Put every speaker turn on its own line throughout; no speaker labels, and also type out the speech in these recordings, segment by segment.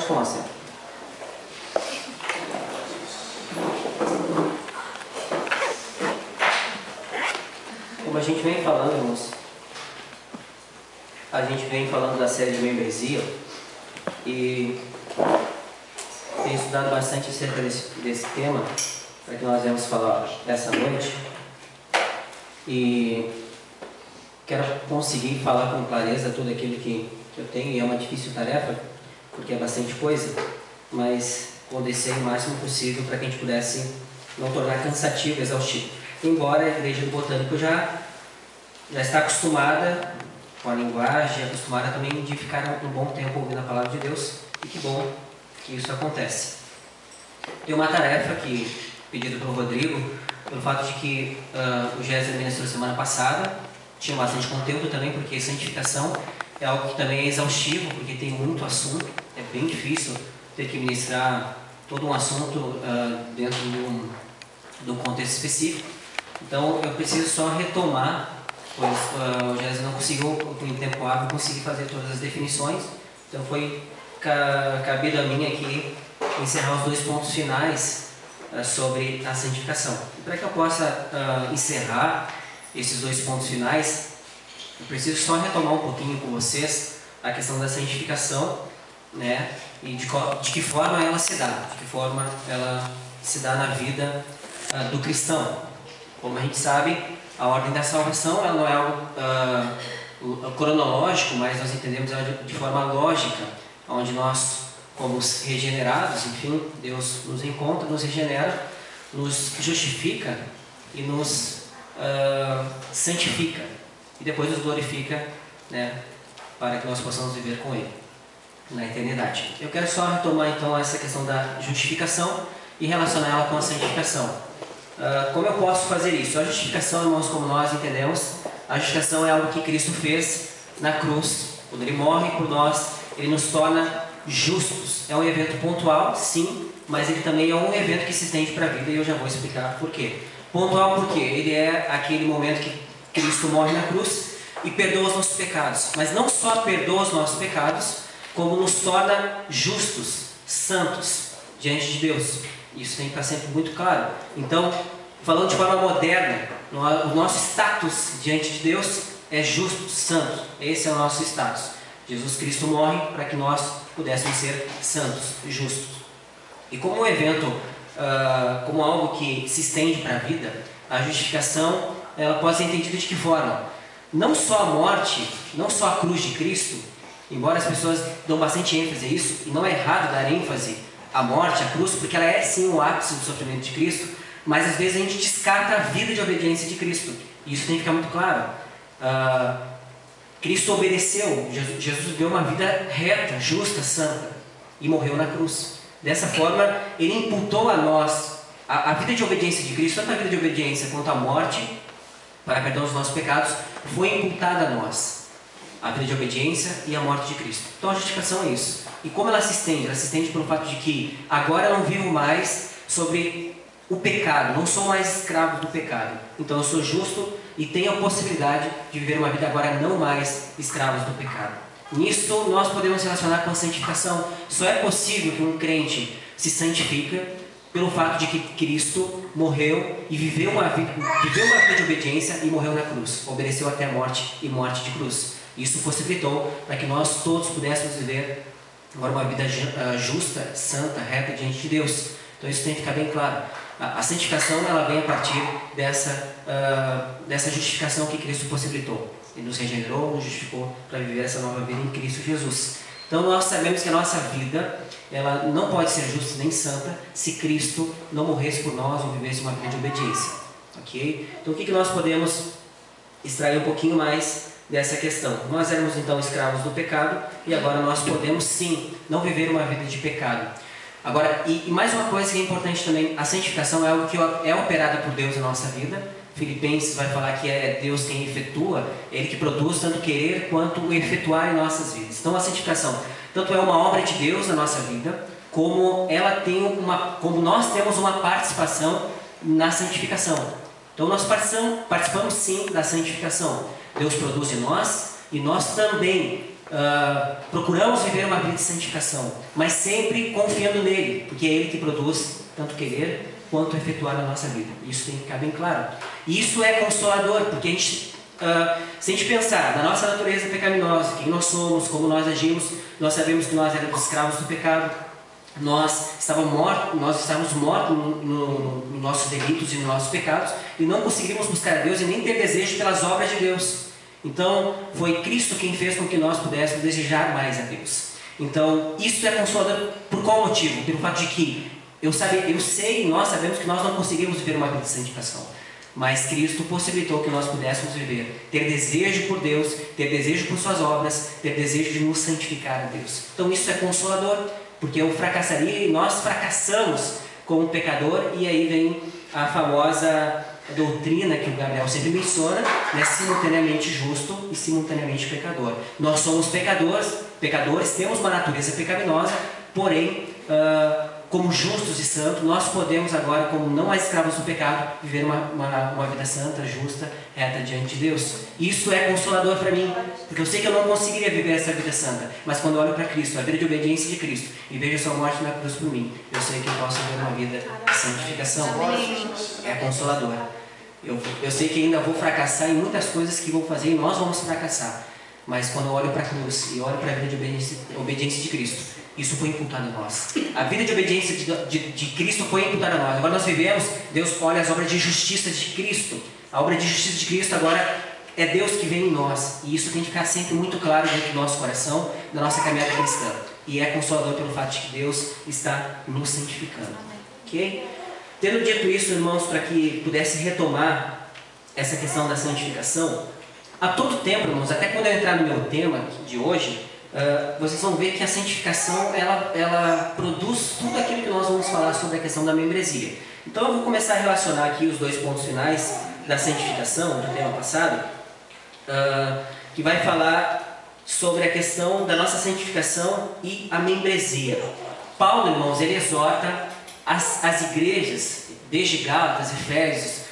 Pode tomar assento. Como a gente vem falando, irmãos, a gente vem falando da série de membresia e tem estudado bastante acerca desse tema para que nós venhamos falar essa noite. E quero conseguir falar com clareza tudo aquilo que eu tenho, e é uma difícil tarefa, porque é bastante coisa, mas condensei o máximo possível para que a gente pudesse não tornar cansativo, exaustivo. Embora a Igreja do Botânico já está acostumada com a linguagem, acostumada também de ficar um bom tempo ouvindo a Palavra de Deus, e que bom que isso acontece. Tem uma tarefa pedida pelo Rodrigo, pelo fato de que o Géser ministrou semana passada, tinha bastante conteúdo também, porque santificação é algo que também é exaustivo, porque tem muito assunto, é bem difícil ter que ministrar todo um assunto dentro de um contexto específico. Então eu preciso só retomar, pois o Géser não conseguiu, em tempo hábil, conseguir fazer todas as definições, então foi cabido a mim aqui encerrar os dois pontos finais sobre a santificação. E para que eu possa encerrar esses dois pontos finais, eu preciso só retomar um pouquinho com vocês a questão da santificação, né? E de que forma ela se dá, de que forma ela se dá na vida do cristão. Como a gente sabe, a ordem da salvação ela não é algo cronológico, mas nós entendemos ela de forma lógica, onde nós, como regenerados, enfim, Deus nos encontra, nos regenera, nos justifica e nos santifica, e depois nos glorifica, né, para que nós possamos viver com Ele na eternidade. Eu quero só retomar então essa questão da justificação e relacionar ela com a santificação. Como eu posso fazer isso? A justificação, irmãos, como nós entendemos, a justificação é algo que Cristo fez na cruz. Quando Ele morre por nós, Ele nos torna justos. É um evento pontual, sim, mas ele também é um evento que se estende para a vida, e eu já vou explicar por quê. Pontual porque ele é aquele momento que Cristo morre na cruz e perdoa os nossos pecados. Mas não só perdoa os nossos pecados, como nos torna justos, santos diante de Deus. Isso tem que estar sempre muito claro. Então, falando de forma moderna, o nosso status diante de Deus é justo, santo. Esse é o nosso status. Jesus Cristo morre para que nós pudéssemos ser santos, justos. E como um evento, como algo que se estende para a vida, a justificação ela pode ser entendida de que forma? Não só a morte, não só a cruz de Cristo, embora as pessoas dão bastante ênfase a isso, e não é errado dar ênfase à morte, à cruz, porque ela é sim o ápice do sofrimento de Cristo, mas às vezes a gente descarta a vida de obediência de Cristo, e isso tem que ficar muito claro. Cristo obedeceu, Jesus viveu uma vida reta, justa, santa, e morreu na cruz. Dessa forma, Ele imputou a nós a vida de obediência de Cristo, tanto a vida de obediência quanto a morte, para perdão dos nossos pecados, foi imputada a nós. A vida de obediência e a morte de Cristo. Então a justificação é isso. E como ela se estende? Ela se estende pelo fato de que agora eu não vivo mais sobre o pecado, não sou mais escravo do pecado. Então eu sou justo e tenho a possibilidade de viver uma vida agora não mais escravos do pecado. Nisso nós podemos relacionar com a santificação. Só é possível que um crente se santifica pelo fato de que Cristo morreu e viveu uma vida de obediência e morreu na cruz. Obedeceu até a morte e morte de cruz. Isso possibilitou para que nós todos pudéssemos viver agora uma vida justa, santa, reta diante de Deus. Então isso tem que ficar bem claro. A santificação ela vem a partir dessa justificação que Cristo possibilitou. Ele nos regenerou, nos justificou para viver essa nova vida em Cristo Jesus. Então nós sabemos que a nossa vida ela não pode ser justa nem santa se Cristo não morresse por nós ou vivesse uma vida de obediência. Ok? Então o que nós podemos extrair um pouquinho mais dessa questão? Nós éramos então escravos do pecado e agora nós podemos sim não viver uma vida de pecado. Agora, e mais uma coisa que é importante também, a santificação é algo que é operada por Deus na nossa vida. Filipenses vai falar que é Deus quem efetua, Ele que produz tanto querer quanto efetuar em nossas vidas. Então a santificação tanto é uma obra de Deus na nossa vida, como como nós temos uma participação na santificação. Então nós participamos sim da santificação. Deus produz em nós e nós também procuramos viver uma vida de santificação, mas sempre confiando nele, porque é ele que produz tanto querer quanto efetuar na nossa vida. Isso tem que ficar bem claro. E isso é consolador, porque a gente, se a gente pensar na nossa natureza pecaminosa, quem nós somos, como nós agimos, nós sabemos que nós éramos escravos do pecado, nós estávamos mortos nos nossos delitos e nos nossos pecados, e não conseguimos buscar a Deus e nem ter desejo pelas obras de Deus. Então, foi Cristo quem fez com que nós pudéssemos desejar mais a Deus. Então, isso é consolador por qual motivo? Pelo fato de que nós sabemos que nós não conseguimos viver uma vida de santificação, mas Cristo possibilitou que nós pudéssemos viver, ter desejo por Deus, ter desejo por suas obras, ter desejo de nos santificar a Deus. Então, isso é consolador, porque eu fracassaria e nós fracassamos como pecador, e aí vem a famosa doutrina que o Gabriel sempre menciona, né, simultaneamente justo e simultaneamente pecador. Nós somos pecadores, temos uma natureza pecaminosa, porém, como justos e santos, nós podemos agora, como não mais escravos do pecado, viver uma vida santa, justa, reta diante de Deus. Isso é consolador para mim, porque eu sei que eu não conseguiria viver essa vida santa, mas quando eu olho para Cristo, a vida de obediência de Cristo, e vejo a sua morte na cruz por mim, eu sei que eu posso viver uma vida de santificação. É consolador. Eu sei que ainda vou fracassar em muitas coisas que vou fazer, e nós vamos fracassar, mas quando eu olho para a cruz e olho para a vida de obediência de Cristo, isso foi imputado a nós. A vida de obediência de Cristo foi imputada a nós. Agora nós vivemos, Deus olha as obras de justiça de Cristo. A obra de justiça de Cristo agora é Deus que vem em nós. E isso tem que ficar sempre muito claro dentro do nosso coração, da nossa caminhada cristã. E é consolador pelo fato de que Deus está nos santificando. Ok? Tendo dito isso, irmãos, para que pudesse retomar essa questão da santificação, a todo tempo, irmãos, até quando eu entrar no meu tema de hoje, vocês vão ver que a santificação ela produz tudo aquilo que nós vamos falar sobre a questão da membresia. Então eu vou começar a relacionar aqui os dois pontos finais da santificação, do tema passado, que vai falar sobre a questão da nossa santificação e a membresia. Paulo, irmãos, ele exorta as igrejas, desde Gálatas, Efésios,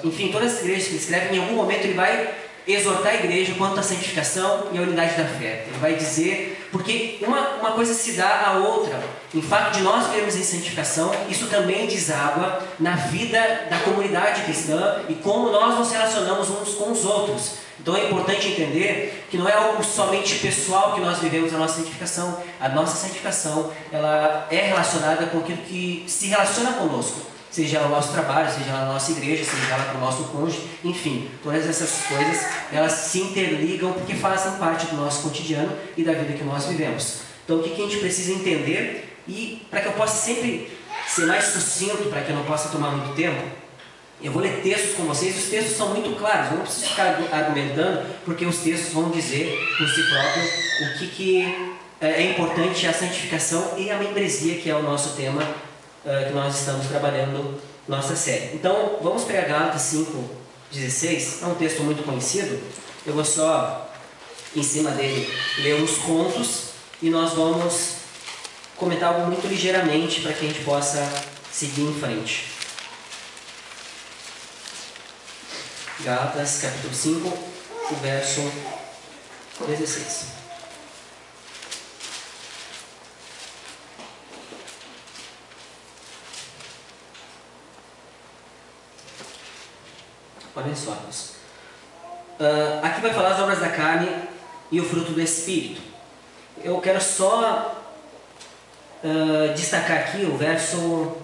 enfim, todas as igrejas que ele escreve, em algum momento ele vai exortar a igreja quanto à santificação e à unidade da fé. Ele vai dizer, porque uma coisa se dá à outra. Em fato de nós vivermos em santificação, isso também deságua na vida da comunidade cristã e como nós nos relacionamos uns com os outros. Então é importante entender que não é algo somente pessoal que nós vivemos a nossa santificação. A nossa santificação ela é relacionada com aquilo que se relaciona conosco. Seja no nosso trabalho, seja na nossa igreja, seja lá com o nosso cônjuge, enfim, todas essas coisas, elas se interligam porque fazem parte do nosso cotidiano e da vida que nós vivemos. Então o que a gente precisa entender, e para que eu possa sempre ser mais sucinto, para que eu não possa tomar muito tempo, eu vou ler textos com vocês. Os textos são muito claros, eu não preciso ficar argumentando, porque os textos vão dizer por si próprios o que é importante a santificação e a membresia, que é o nosso tema que nós estamos trabalhando nossa série. Então, vamos pegar Gálatas 5:16, é um texto muito conhecido. Eu vou só, em cima dele, ler uns pontos e nós vamos comentar algo muito ligeiramente para que a gente possa seguir em frente. Gálatas, capítulo 5, o verso 16. Olha só, irmãos. Aqui vai falar as obras da carne e o fruto do Espírito. Eu quero só destacar aqui o verso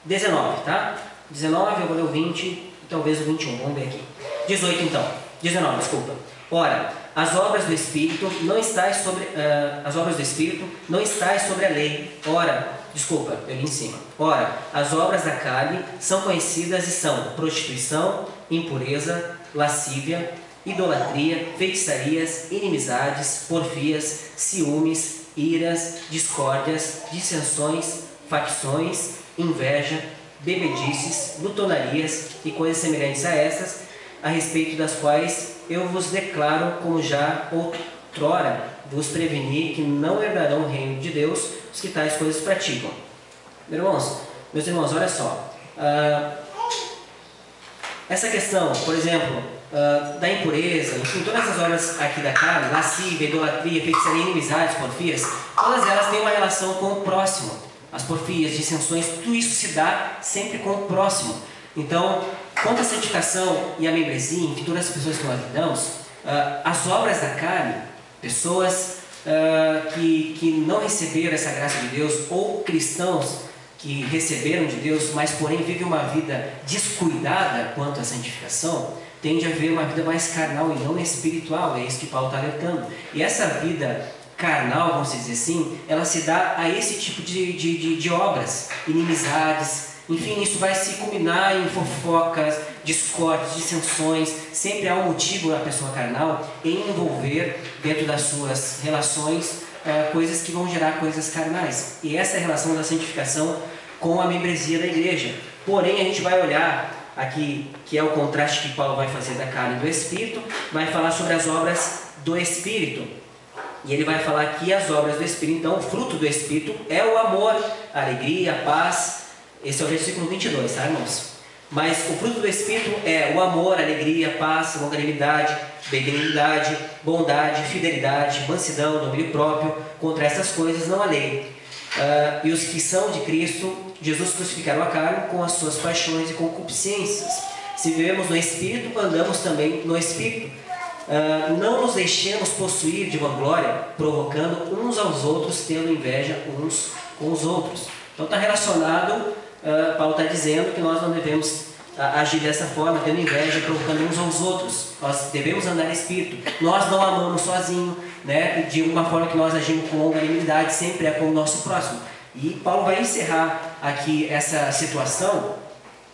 19, tá? 19, eu vou ler o 20 e talvez o 21, vamos ver aqui. 18 então, 19, desculpa. Ora, as obras do Espírito não estáis sobre a lei. Ora, desculpa, eu li em cima. Ora, as obras da carne são conhecidas e são prostituição, impureza, lascívia, idolatria, feitiçarias, inimizades, porfias, ciúmes, iras, discórdias, dissensões, facções, inveja, bebedices, glutonarias e coisas semelhantes a essas, a respeito das quais eu vos declaro, como já outrora vos preveni, que não herdarão o reino de Deus os que tais coisas praticam. Meus irmãos, olha só. essa questão, por exemplo, da impureza, enfim, todas as obras aqui da carne, lascívia, idolatria, feitiçaria, inimizades, porfias, todas elas têm uma relação com o próximo. As porfias, dissensões, tudo isso se dá sempre com o próximo. Então, quanto à santificação e à membresia, enfim, todas as pessoas que nós lidamos, as obras da carne, pessoas que não receberam essa graça de Deus, ou cristãos que receberam de Deus, mas porém vivem uma vida descuidada quanto à santificação, tende a ver uma vida mais carnal e não espiritual. É isso que Paulo está alertando. E essa vida carnal, vamos dizer assim, ela se dá a esse tipo de obras, inimizades, enfim, isso vai se culminar em fofocas, discórdias, dissensões. Sempre há um motivo a pessoa carnal em envolver dentro das suas relações coisas que vão gerar coisas carnais. E essa é a relação da santificação com a membresia da igreja. Porém, a gente vai olhar aqui, que é o contraste que Paulo vai fazer da carne e do Espírito, vai falar sobre as obras do Espírito. E ele vai falar aqui as obras do Espírito. Então, o fruto do Espírito é o amor, a alegria, a paz. Esse é o versículo 22, tá, irmãos? Mas o fruto do Espírito é o amor, a alegria, a paz, longanimidade, benignidade, bondade, fidelidade, mansidão, domínio próprio. Contra essas coisas não há lei. E os que são de Cristo, Jesus crucificaram a carne com as suas paixões e concupiscências. Se vivemos no Espírito, andamos também no Espírito. Não nos deixemos possuir de vanglória, provocando uns aos outros, tendo inveja uns com os outros. Então está relacionado, Paulo está dizendo que nós não devemos agir dessa forma, tendo inveja, provocando uns aos outros. Nós devemos andar em Espírito. Nós não amamos sozinho, né? De uma forma que nós agimos com longanimidade, sempre é com o nosso próximo. E Paulo vai encerrar aqui essa situação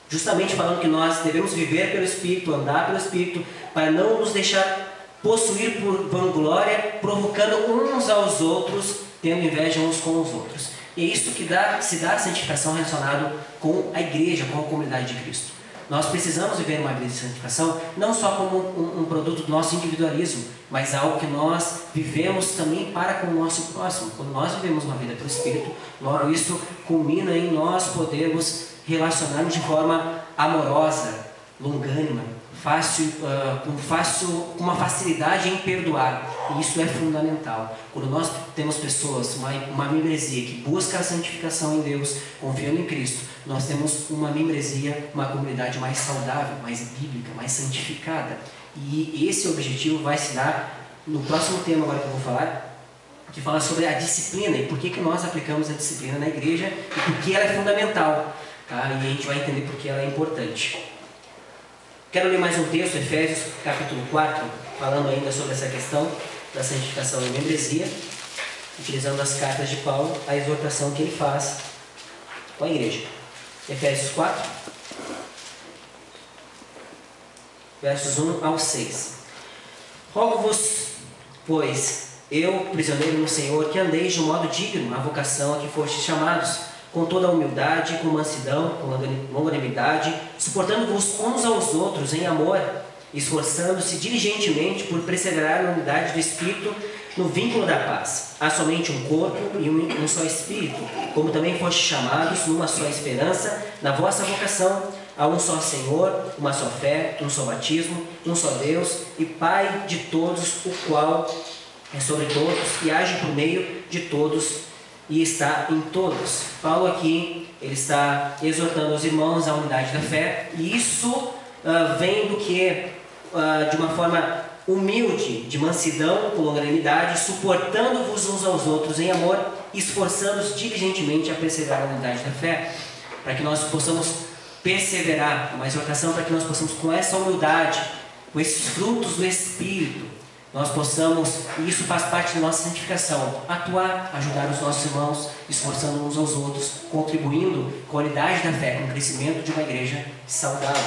justamente falando que nós devemos viver pelo Espírito, andar pelo Espírito, para não nos deixar possuir por vanglória, provocando uns aos outros, tendo inveja uns com os outros. E é isso que se dá a santificação relacionado com a igreja, com a comunidade de Cristo. Nós precisamos viver uma vida de santificação, não só como um produto do nosso individualismo, mas algo que nós vivemos também para com o nosso próximo. Quando nós vivemos uma vida pelo Espírito, logo isso culmina em nós podermos relacionar-nos de forma amorosa, longânima, com uma facilidade em perdoar. E isso é fundamental. Quando nós temos pessoas, uma membresia que busca a santificação em Deus, confiando em Cristo, nós temos uma membresia, uma comunidade mais saudável, mais bíblica, mais santificada. E esse objetivo vai se dar no próximo tema agora que eu vou falar, que fala sobre a disciplina e por que nós aplicamos a disciplina na igreja e por que ela é fundamental. Tá? E a gente vai entender por que ela é importante. Quero ler mais um texto, Efésios capítulo 4, falando ainda sobre essa questão da santificação e membresia, utilizando as cartas de Paulo, a exortação que ele faz com a igreja. Efésios 4, versos 1 ao 6. Rogo-vos, pois, eu, prisioneiro no Senhor, que andeis de um modo digno à vocação a que fostes chamados, com toda a humildade, com mansidão, com longanimidade, suportando-vos uns aos outros em amor, esforçando-se diligentemente por perseverar na unidade do Espírito, no vínculo da paz. Há somente um corpo e um só Espírito, como também fostes chamados numa só esperança, na vossa vocação. Há um só Senhor, uma só fé, um só batismo, um só Deus e Pai de todos, o qual é sobre todos e age por meio de todos e está em todos. Paulo aqui, ele está exortando os irmãos à unidade da fé, e isso vem do que? De uma forma humilde, de mansidão, com longanimidade, suportando-vos uns aos outros em amor, esforçando-os diligentemente a perseverar na unidade da fé, para que nós possamos perseverar, uma exortação para que nós possamos, com essa humildade, com esses frutos do Espírito, nós possamos, e isso faz parte da nossa santificação, atuar, ajudar os nossos irmãos, esforçando uns aos outros, contribuindo com a unidade da fé, com o crescimento de uma igreja saudável.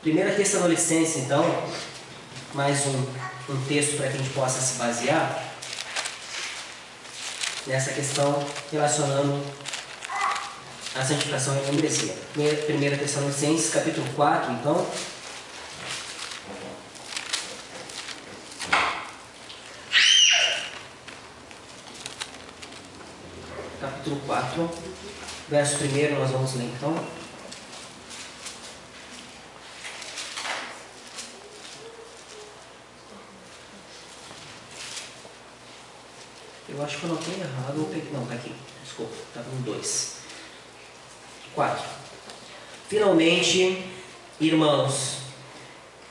1 Tessalonicenses, então, mais um texto para que a gente possa se basear nessa questão relacionando a santificação e a membresia. 1 Tessalonicenses, capítulo 4, então. Capítulo 4, verso 1, nós vamos ler então. Eu acho que eu anotei errado. Não, está aqui. Desculpa, estava no 2. 4. Finalmente, irmãos,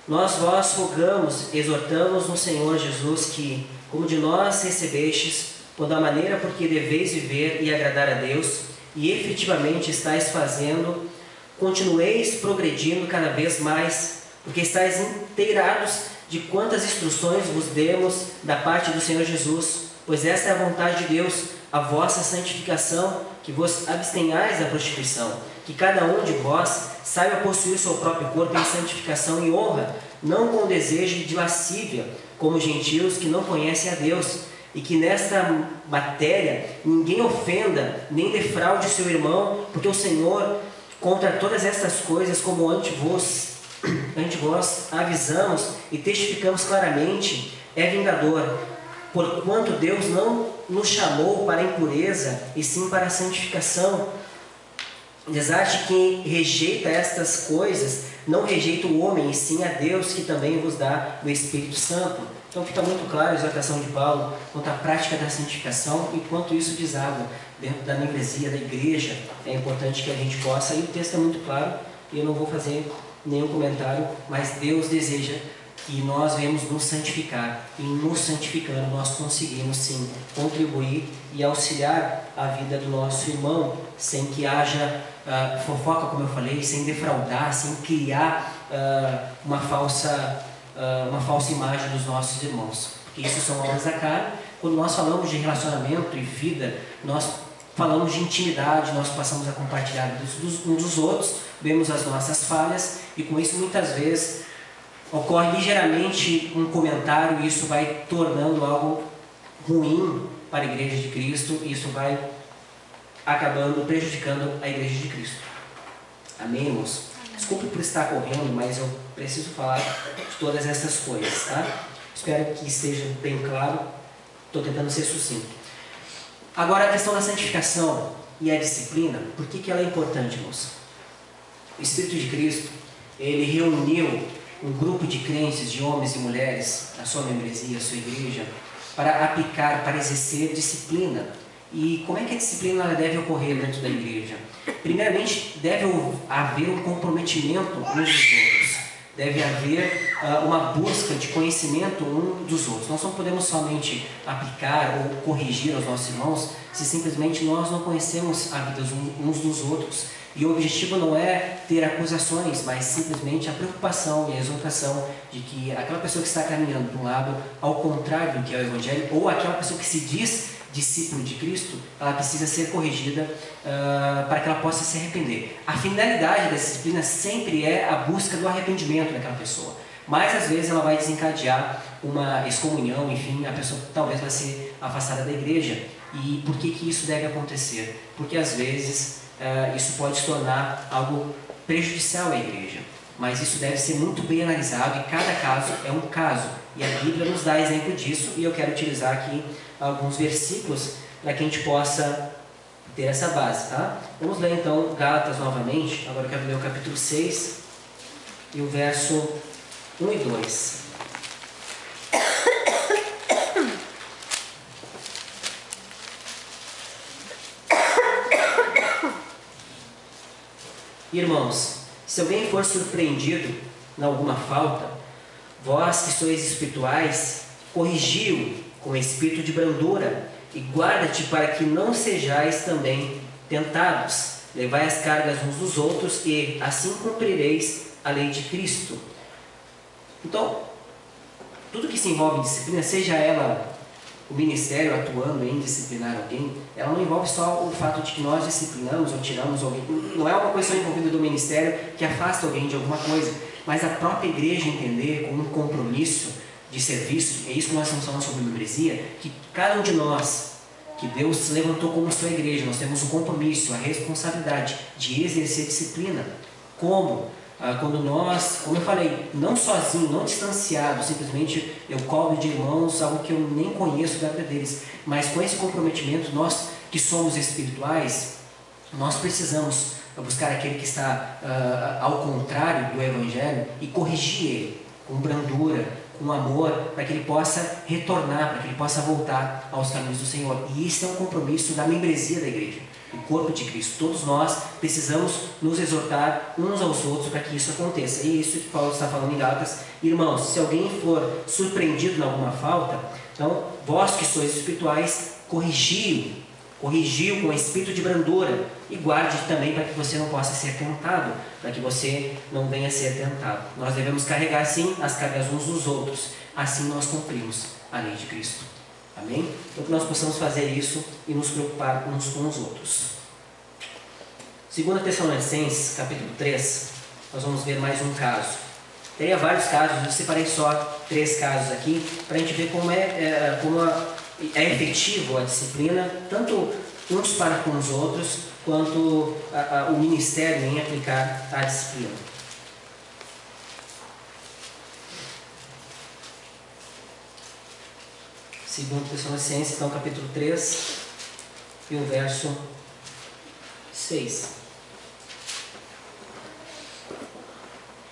nós vós rogamos, exortamos no Senhor Jesus que, como de nós recebestes, por da maneira por que deveis viver e agradar a Deus, e efetivamente estáis fazendo, continueis progredindo cada vez mais, porque estáis inteirados de quantas instruções vos demos da parte do Senhor Jesus, pois esta é a vontade de Deus, a vossa santificação, que vos abstenhais da prostituição, que cada um de vós saiba possuir seu próprio corpo em santificação e honra, não com desejo de lascívia, como gentios que não conhecem a Deus, e que nesta matéria ninguém ofenda, nem defraude seu irmão, porque o Senhor, contra todas estas coisas, como ante vós avisamos e testificamos claramente, é vingador, porquanto Deus não nos chamou para a impureza, e sim para a santificação. Desate quem rejeita estas coisas, não rejeita o homem, e sim a Deus, que também vos dá o Espírito Santo. Então fica muito claro a exortação de Paulo quanto à prática da santificação e quanto isso deságua dentro da membresia da igreja. É importante que a gente possa, e o texto é muito claro, e eu não vou fazer nenhum comentário, mas Deus deseja que nós venhamos nos santificar, e nos santificando nós conseguimos sim contribuir e auxiliar a vida do nosso irmão, sem que haja fofoca, como eu falei, sem defraudar, sem criar uma falsa imagem dos nossos irmãos, porque isso são obras da carne. Quando nós falamos de relacionamento e vida, nós falamos de intimidade, nós passamos a compartilhar uns dos outros, vemos as nossas falhas, e com isso muitas vezes ocorre ligeiramente um comentário, e isso vai tornando algo ruim para a Igreja de Cristo, e isso vai acabando prejudicando a Igreja de Cristo. Amém, irmãos? Desculpe por estar correndo, mas eu preciso falar de todas essas coisas, tá? Espero que esteja bem claro. Estou tentando ser sucinto. Agora, a questão da santificação e a disciplina, por que ela é importante, irmãos? O Espírito de Cristo, ele reuniu um grupo de crentes, de homens e mulheres, a sua membresia, a sua igreja, para aplicar, para exercer disciplina. E como é que a disciplina ela deve ocorrer dentro da igreja? Primeiramente, deve haver um comprometimento uns dos outros. Deve haver uma busca de conhecimento um dos outros. Nós não podemos somente aplicar ou corrigir aos nossos irmãos se simplesmente nós não conhecemos a vida uns dos outros. E o objetivo não é ter acusações, mas simplesmente a preocupação e a exortação de que aquela pessoa que está caminhando para um lado ao contrário do que é o Evangelho, ou aquela pessoa que se diz discípulo de Cristo, ela precisa ser corrigida para que ela possa se arrepender. A finalidade da disciplina sempre é a busca do arrependimento daquela pessoa. Mas às vezes ela vai desencadear uma excomunhão, enfim, a pessoa talvez vai ser afastada da igreja. E por que isso deve acontecer? Porque às vezes isso pode se tornar algo prejudicial à igreja. Mas isso deve ser muito bem analisado, e cada caso é um caso. E a Bíblia nos dá exemplo disso, e eu quero utilizar aqui alguns versículos para que a gente possa ter essa base, tá? Vamos ler então Gálatas novamente. Agora eu quero ler o capítulo 6 e o verso 1 e 2. Irmãos, se alguém for surpreendido em alguma falta, vós que sois espirituais, corrigi-o com espírito de brandura, e guarda-te para que não sejais também tentados. Levai as cargas uns dos outros, e assim cumprireis a lei de Cristo. Então, tudo que se envolve em disciplina, seja ela o ministério atuando em disciplinar alguém, ela não envolve só o fato de que nós disciplinamos ou tiramos alguém. Não é uma coisa só envolvida do ministério que afasta alguém de alguma coisa, mas a própria igreja entender como um compromisso de serviço. É isso que nós estamos falando sobre membresia, que cada um de nós, que Deus levantou como sua igreja, nós temos o compromisso, a responsabilidade de exercer disciplina. Como? Quando nós, como eu falei, não sozinho, não distanciado, simplesmente eu cobro de irmãos algo que eu nem conheço da vida deles, mas com esse comprometimento, nós que somos espirituais, nós precisamos buscar aquele que está ao contrário do Evangelho e corrigir ele com brandura, com amor, para que ele possa retornar, para que ele possa voltar aos caminhos do Senhor. E isso é um compromisso da membresia da igreja, o corpo de Cristo. Todos nós precisamos nos exortar uns aos outros para que isso aconteça. E isso que Paulo está falando em Gálatas. Irmãos, se alguém for surpreendido em alguma falta, então vós que sois espirituais, corrigiu com espírito de brandura, e guarde também para que você não possa ser tentado, para que você não venha a ser tentado. Nós devemos carregar sim as cargas uns dos outros, assim nós cumprimos a lei de Cristo. Amém? Então que nós possamos fazer isso e nos preocupar uns com os outros. 2 Tessalonicenses, capítulo 3, nós vamos ver mais um caso. Teria vários casos, eu separei só 3 casos aqui, para a gente ver como é efetivo a disciplina, tanto uns para com os outros, quanto o ministério em aplicar a disciplina. Segundo Tessalonicenses, então, capítulo 3, e o verso 6.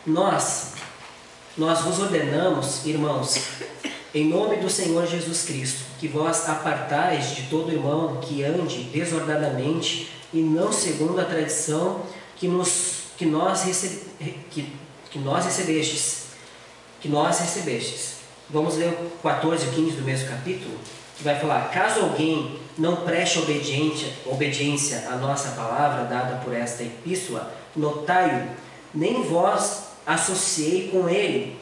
Nós vos ordenamos, irmãos, em nome do Senhor Jesus Cristo, que vós apartais de todo irmão que ande desordenadamente e não segundo a tradição que nós recebestes. Vamos ler o 14 e 15 do mesmo capítulo, que vai falar: caso alguém não preste obediência à nossa palavra dada por esta epístola, notai-o, nem vós associei com ele,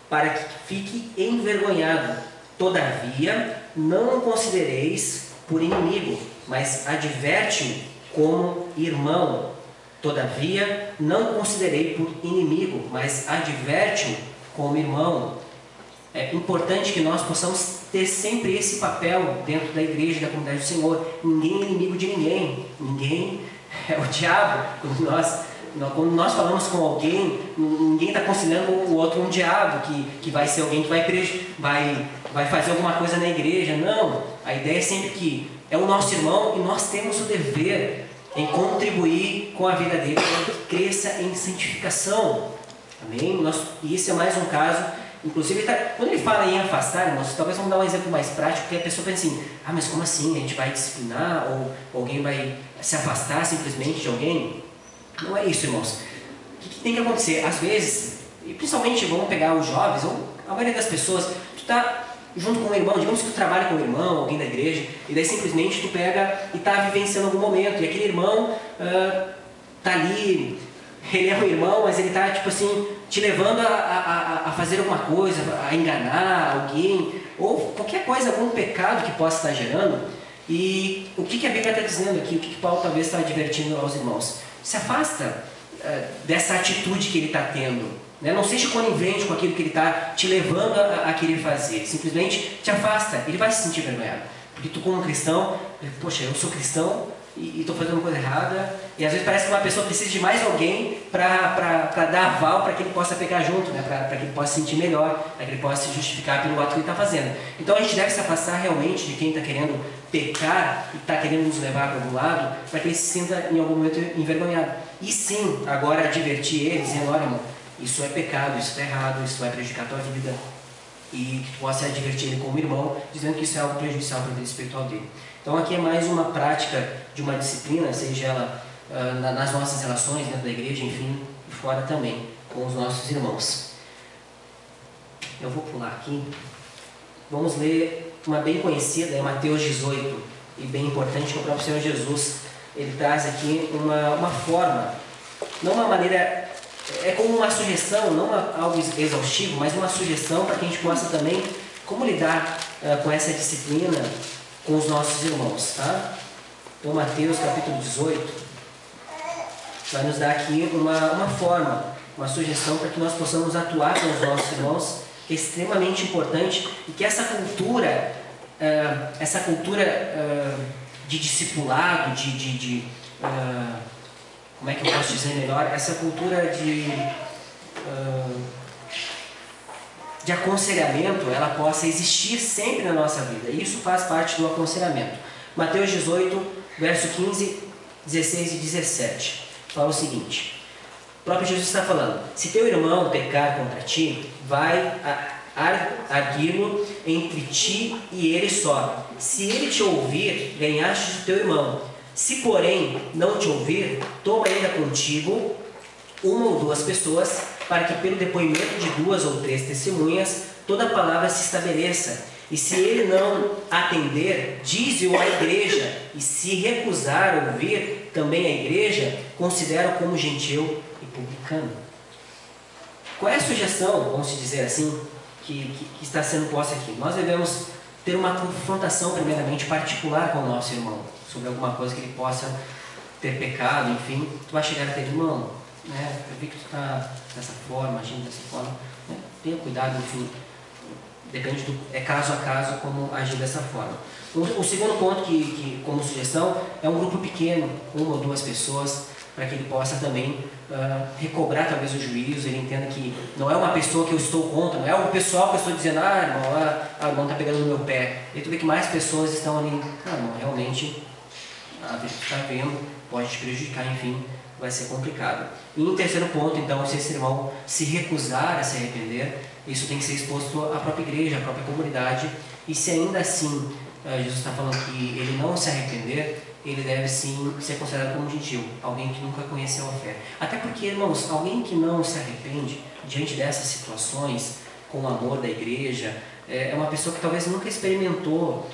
para que fique envergonhado. Todavia, não o considereis por inimigo, mas adverte-o como irmão. Todavia, não o considerei por inimigo, mas adverte-o como irmão. É importante que nós possamos ter sempre esse papel dentro da igreja, da comunidade do Senhor. Ninguém é inimigo de ninguém. Ninguém é o diabo. Quando nós falamos com alguém, ninguém está considerando o outro um diabo, que vai ser alguém que vai fazer alguma coisa na igreja. Não, a ideia é sempre que é o nosso irmão e nós temos o dever em contribuir com a vida dele para que cresça em santificação. Amém? E esse é mais um caso. Inclusive, quando ele fala em afastar, irmãos, talvez vamos dar um exemplo mais prático, porque a pessoa pensa assim: mas como assim? A gente vai disciplinar ou alguém vai se afastar simplesmente de alguém? Não é isso, irmãos. O que tem que acontecer? Às vezes, e principalmente vamos pegar os jovens, ou a maioria das pessoas, tu está junto com um irmão, digamos que tu trabalha com um irmão, alguém da igreja, e daí simplesmente tu pega e está vivenciando algum momento, e aquele irmão está ali, ele é um irmão, mas ele está tipo assim, te levando a fazer alguma coisa, a enganar alguém, ou qualquer coisa, algum pecado que possa estar gerando. E o que a Bíblia está dizendo aqui, o que Paulo talvez está advertindo aos irmãos? Se afasta dessa atitude que ele está tendo, né? Não seja conivente com aquilo que ele está te levando a querer fazer. Simplesmente te afasta. Ele vai se sentir envergonhado, porque tu, como cristão, poxa, eu sou cristão e estou fazendo uma coisa errada, e às vezes parece que uma pessoa precisa de mais alguém para dar aval para que ele possa pegar junto, né? Para que ele possa se sentir melhor, para que ele possa se justificar pelo ato que ele está fazendo. Então a gente deve se afastar realmente de quem está querendo pecar e está querendo nos levar para algum lado, para que ele se sinta em algum momento envergonhado. E sim, agora advertir ele, dizendo: olha, irmão, isso é pecado, isso está errado, isso vai prejudicar a tua vida. E que tu possa advertir ele como irmão, dizendo que isso é algo prejudicial para a vida espiritual dele. Então aqui é mais uma prática de uma disciplina, seja ela nas nossas relações dentro da igreja, enfim, e fora também, com os nossos irmãos. Eu vou pular aqui. Vamos ler uma bem conhecida, é Mateus 18, e bem importante, que o próprio Senhor Jesus, ele traz aqui uma forma, não uma maneira, é como uma sugestão, não algo exaustivo, mas uma sugestão para que a gente possa também, como lidar com essa disciplina com os nossos irmãos, tá? Então Mateus capítulo 18 vai nos dar aqui uma forma, uma sugestão para que nós possamos atuar com os nossos irmãos, que é extremamente importante, e que essa cultura de discipulado, como é que eu posso dizer melhor? Essa cultura de aconselhamento, ela possa existir sempre na nossa vida. E isso faz parte do aconselhamento. Mateus 18, verso 15, 16 e 17. Fala o seguinte: o próprio Jesus está falando: se teu irmão pecar contra ti, vai arguí-lo entre ti e ele só. Se ele te ouvir, ganhaste o teu irmão. Se, porém, não te ouvir, toma ainda contigo uma ou duas pessoas, para que pelo depoimento de 2 ou 3 testemunhas, toda a palavra se estabeleça. E se ele não atender, dize-o à igreja, e se recusar ouvir também a igreja, considera-o como gentil e publicano. Qual é a sugestão, vamos dizer assim, que está sendo posta aqui? Nós devemos ter uma confrontação, primeiramente, particular com o nosso irmão, sobre alguma coisa que ele possa ter pecado, enfim. Tu vai chegar a ter irmão, né? Eu vi que tu está dessa forma, agindo dessa forma, né? Tenha cuidado, enfim. Depende é caso a caso como agir dessa forma. O segundo ponto, que como sugestão, é um grupo pequeno, 1 ou 2 pessoas, para que ele possa também recobrar talvez o juízo, ele entenda que não é uma pessoa que eu estou contra, não é o pessoal que eu estou dizendo, irmão está pegando no meu pé. E tu vê que mais pessoas estão ali, irmão, realmente, a vida que tu está vendo pode te prejudicar, enfim, vai ser complicado. E em terceiro ponto, então, se esse irmão se recusar a se arrepender, isso tem que ser exposto à própria igreja, à própria comunidade, e se ainda assim Jesus está falando que ele não se arrepender, ele deve sim ser considerado como gentil, alguém que nunca conheceu a fé. Até porque, irmãos, alguém que não se arrepende diante dessas situações, com o amor da igreja, é uma pessoa que talvez nunca experimentou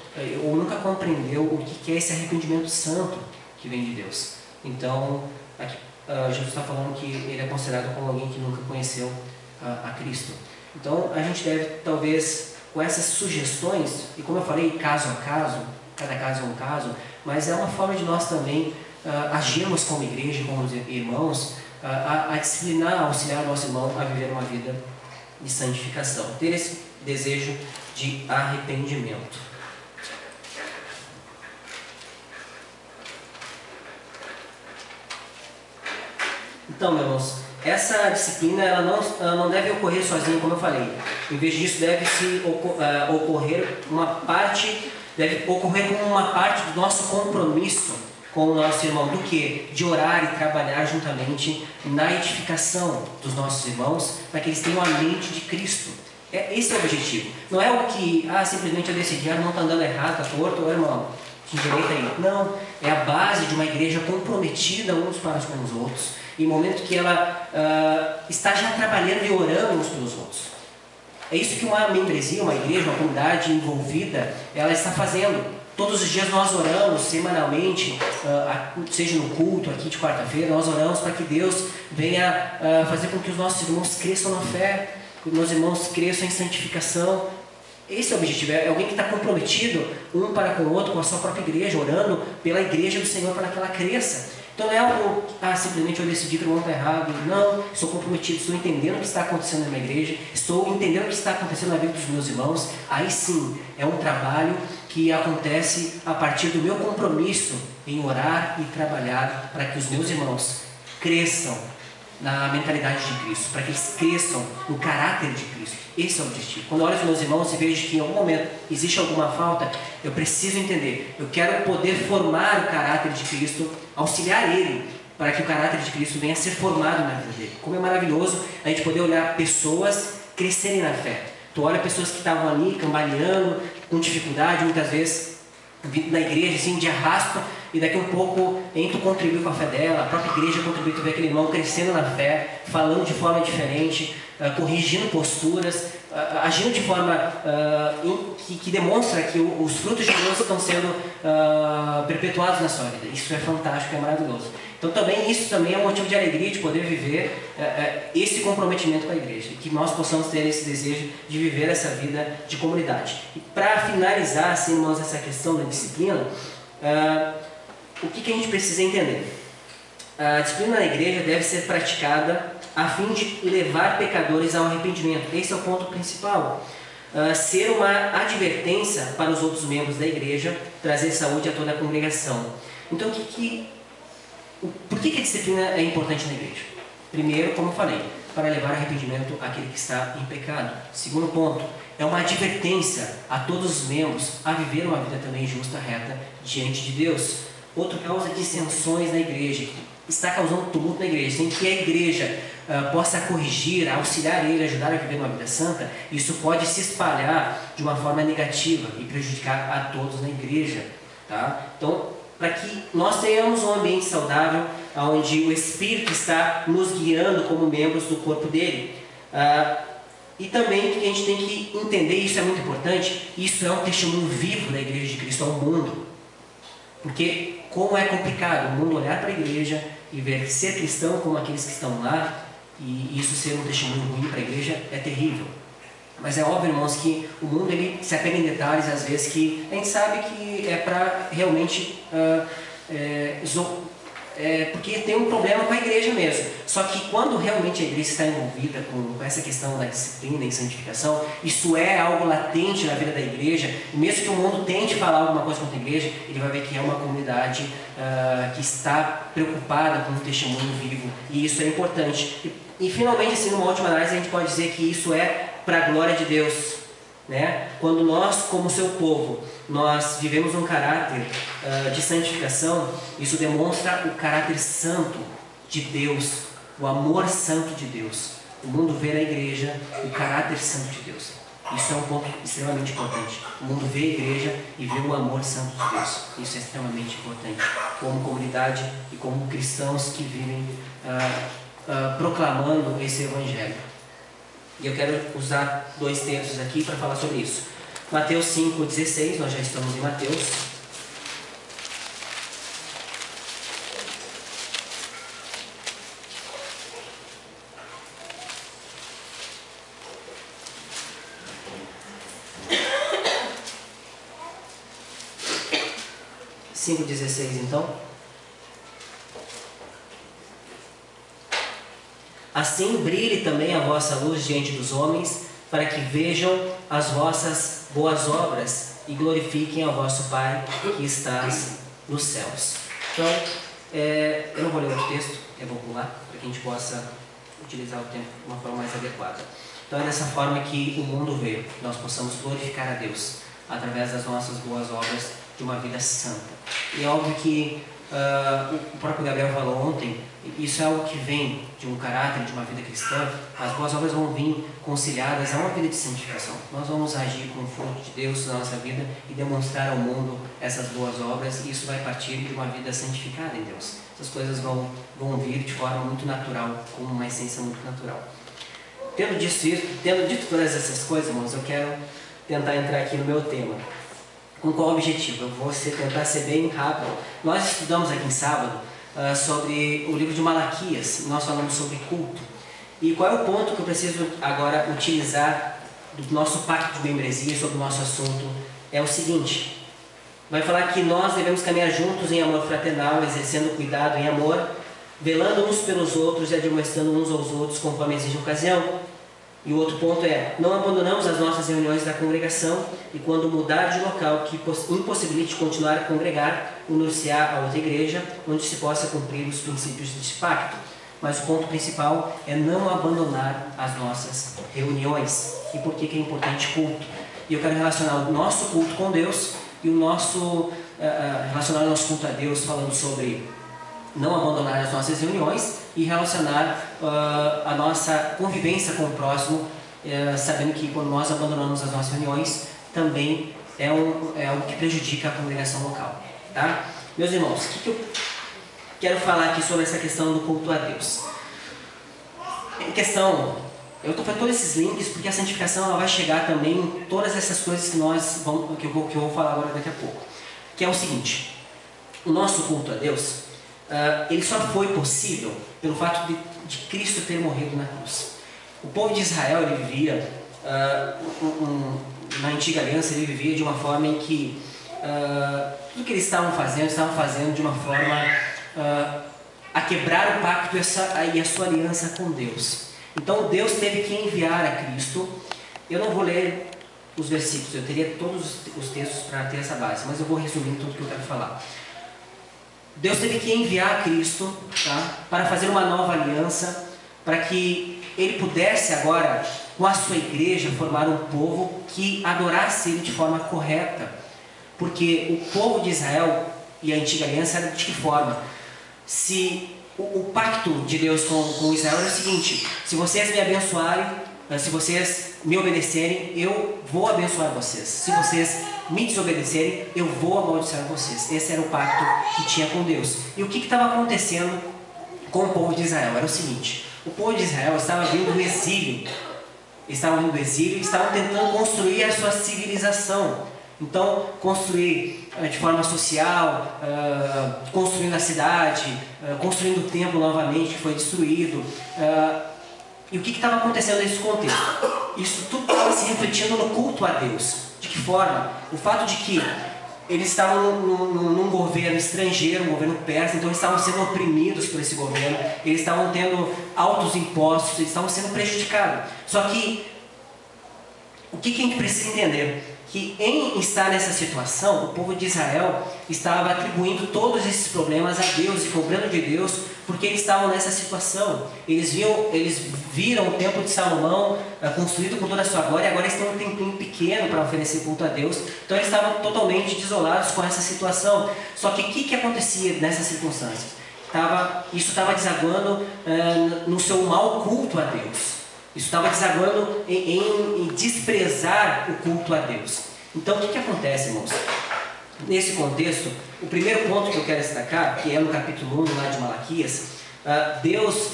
ou nunca compreendeu o que é esse arrependimento santo que vem de Deus. Então, aqui, Jesus está falando que ele é considerado como alguém que nunca conheceu a Cristo. Então, a gente deve, talvez, com essas sugestões, e como eu falei, caso a caso, cada caso é um caso, mas é uma forma de nós também agirmos como igreja, como irmãos, a disciplinar, a auxiliar o nosso irmão a viver uma vida de santificação, ter esse desejo de arrependimento. Então, meus irmãos, essa disciplina ela não deve ocorrer sozinha, como eu falei. Em vez disso, deve ocorrer como uma parte do nosso compromisso com o nosso irmão. Do que? De orar e trabalhar juntamente na edificação dos nossos irmãos, para que eles tenham a mente de Cristo. Esse é o objetivo. Não é o que, simplesmente eu decidi, não está andando errado, está torto, irmão, te endireita aí. Não, é a base de uma igreja comprometida uns para com os outros. Em momento que ela está já trabalhando e orando uns pelos outros. É isso que uma membresia, uma igreja, uma comunidade envolvida, ela está fazendo. Todos os dias nós oramos, semanalmente, seja no culto aqui de quarta-feira, nós oramos para que Deus venha fazer com que os nossos irmãos cresçam na fé, que os nossos irmãos cresçam em santificação. Esse é o objetivo, é alguém que está comprometido um para com o outro, com a sua própria igreja, orando pela igreja do Senhor para que ela cresça. Então não é algo, simplesmente eu decidi que o irmão está errado. Não, estou comprometido, estou entendendo o que está acontecendo na minha igreja, estou entendendo o que está acontecendo na vida dos meus irmãos. Aí sim, é um trabalho que acontece a partir do meu compromisso em orar e trabalhar para que os meus irmãos cresçam na mentalidade de Cristo, para que eles cresçam no caráter de Cristo. Esse é o objetivo. Quando eu olho os meus irmãos e vejo que em algum momento existe alguma falta, eu preciso entender. Eu quero poder formar o caráter de Cristo, auxiliar ele, para que o caráter de Cristo venha a ser formado na vida dele. Como é maravilhoso a gente poder olhar pessoas crescerem na fé. Tu olha pessoas que estavam ali, cambaleando, com dificuldade, muitas vezes vindo na igreja, assim, de arrasto, e daqui a um pouco tu contribui com a fé dela, a própria igreja contribui, tu vê aquele irmão crescendo na fé, falando de forma diferente, corrigindo posturas, agindo de forma que demonstra que os frutos de Deus estão sendo perpetuados na sua vida. Isso é fantástico, é maravilhoso. Então isso também é um motivo de alegria de poder viver esse comprometimento com a igreja, e que nós possamos ter esse desejo de viver essa vida de comunidade. E para finalizar, assim, irmãos, essa questão da disciplina, o que a gente precisa entender? A disciplina na igreja deve ser praticada a fim de levar pecadores ao arrependimento. Esse é o ponto principal. Ser uma advertência para os outros membros da igreja, trazer saúde a toda a congregação. Então, por que a disciplina é importante na igreja? Primeiro, como eu falei, para levar arrependimento àquele que está em pecado. Segundo ponto, é uma advertência a todos os membros a viver uma vida também justa, reta, diante de Deus. Outro, causa dissensões na igreja. está causando tumulto na igreja, sem que a igreja possa corrigir, auxiliar ele, ajudar a viver uma vida santa, isso pode se espalhar de uma forma negativa e prejudicar a todos na igreja. Tá? Então, para que nós tenhamos um ambiente saudável, onde o Espírito está nos guiando como membros do corpo dele. E também que a gente tem que entender, isso é muito importante, isso é um testemunho vivo da igreja de Cristo ao mundo. Porque como é complicado o mundo olhar para a igreja e ver ser cristão como aqueles que estão lá, e isso ser um testemunho ruim para a igreja é terrível. Mas é óbvio, irmãos, que o mundo ele se apega em detalhes, às vezes, que a gente sabe que é para realmente porque tem um problema com a igreja mesmo. Só que quando realmente a igreja está envolvida com essa questão da disciplina e santificação, isso é algo latente na vida da igreja, e mesmo que o mundo tente falar alguma coisa contra a igreja, ele vai ver que é uma comunidade que está preocupada com o testemunho vivo, e isso é importante. E finalmente, assim, numa última análise, a gente pode dizer que isso é para a glória de Deus. Né? Quando nós, como seu povo, nós vivemos um caráter de santificação, isso demonstra o caráter santo de Deus, o amor santo de Deus. O mundo vê na igreja o caráter santo de Deus. Isso é um ponto extremamente importante. O mundo vê a igreja e vê o amor santo de Deus. Isso é extremamente importante. Como comunidade e como cristãos que vivem proclamando esse evangelho. E eu quero usar 2 textos aqui para falar sobre isso. Mateus 5,16, nós já estamos em Mateus. Então. Assim brilhe também a vossa luz diante dos homens, para que vejam as vossas boas obras e glorifiquem ao vosso Pai que estás nos céus. Então, eu não vou ler o texto, eu vou pular, para que a gente possa utilizar o tempo de uma forma mais adequada. Então é dessa forma que o mundo vê, que nós possamos glorificar a Deus, através das nossas boas obras de uma vida santa. E é óbvio que o próprio Gabriel falou ontem, isso é algo que vem de um caráter, de uma vida cristã. As boas obras vão vir conciliadas a uma vida de santificação. Nós vamos agir com o fruto de Deus na nossa vida e demonstrar ao mundo essas boas obras, e isso vai partir de uma vida santificada em Deus. Essas coisas vão vir de forma muito natural, com uma essência muito natural. Tendo dito todas essas coisas, irmãos, eu quero tentar entrar aqui no meu tema. Com qual objetivo? Eu vou tentar ser bem rápido. Nós estudamos aqui em sábado sobre o livro de Malaquias, nós falamos sobre culto. E qual é o ponto que eu preciso agora utilizar do nosso pacto de membresia sobre o nosso assunto? É o seguinte: vai falar que nós devemos caminhar juntos em amor fraternal, exercendo cuidado em amor, velando uns pelos outros e admoestando uns aos outros conforme exige a ocasião. E o outro ponto é: não abandonamos as nossas reuniões da congregação, e quando mudar de local que impossibilite continuar a congregar, unir-se-á a outra igreja, onde se possa cumprir os princípios deste pacto. Mas o ponto principal é não abandonar as nossas reuniões. E por que é importante culto? E eu quero relacionar o nosso culto com Deus e relacionar o nosso culto a Deus falando sobre não abandonar as nossas reuniões e relacionar a nossa convivência com o próximo, sabendo que quando nós abandonamos as nossas reuniões, também é algo que prejudica a congregação local. Tá? Meus irmãos, o que eu quero falar aqui sobre essa questão do culto a Deus? Eu estou fazendo todos esses links porque a santificação ela vai chegar também em todas essas coisas que eu vou falar agora daqui a pouco. Que é o seguinte: o nosso culto a Deus, ele só foi possível pelo fato de Cristo ter morrido na cruz. O povo de Israel, ele vivia, na antiga aliança, ele vivia de uma forma em que tudo que eles estavam fazendo de uma forma a quebrar o pacto e a sua aliança com Deus. Então Deus teve que enviar a Cristo. Eu não vou ler os versículos, eu teria todos os textos para ter essa base, mas eu vou resumir tudo que eu quero falar. Deus teve que enviar a Cristo, tá, para fazer uma nova aliança, para que Ele pudesse agora, com a sua igreja, formar um povo que adorasse Ele de forma correta. Porque o povo de Israel e a antiga aliança era de que forma? Se o pacto de Deus com Israel era o seguinte: se vocês me abençoarem, se vocês me obedecerem, eu vou abençoar vocês. Se vocês me desobedecerem, eu vou amaldiçoar vocês. Esse era o pacto que tinha com Deus. E o que estava acontecendo com o povo de Israel? Era o seguinte: o povo de Israel estava vindo do exílio. Estavam vindo do exílio e estavam tentando construir a sua civilização. Então, construir de forma social, construindo a cidade, construindo o templo novamente que foi destruído. E o que estava acontecendo nesse contexto? Isso tudo estava se refletindo no culto a Deus. De que forma? O fato de que eles estavam num governo estrangeiro, um governo persa, então eles estavam sendo oprimidos por esse governo, eles estavam tendo altos impostos, eles estavam sendo prejudicados. Só que, o que a gente precisa entender? Que em estar nessa situação, o povo de Israel estava atribuindo todos esses problemas a Deus e cobrando de Deus, porque eles estavam nessa situação. Eles viram o templo de Salomão construído com toda a sua glória, e agora eles têm um templinho pequeno para oferecer culto a Deus. Então eles estavam totalmente desolados com essa situação. Só que o que acontecia nessas circunstâncias? Isso estava desaguando no seu mau culto a Deus. Isso estava desaguando em desprezar o culto a Deus. Então, o que acontece, irmãos? Nesse contexto, o primeiro ponto que eu quero destacar, que é no capítulo 1 lá de Malaquias, Deus,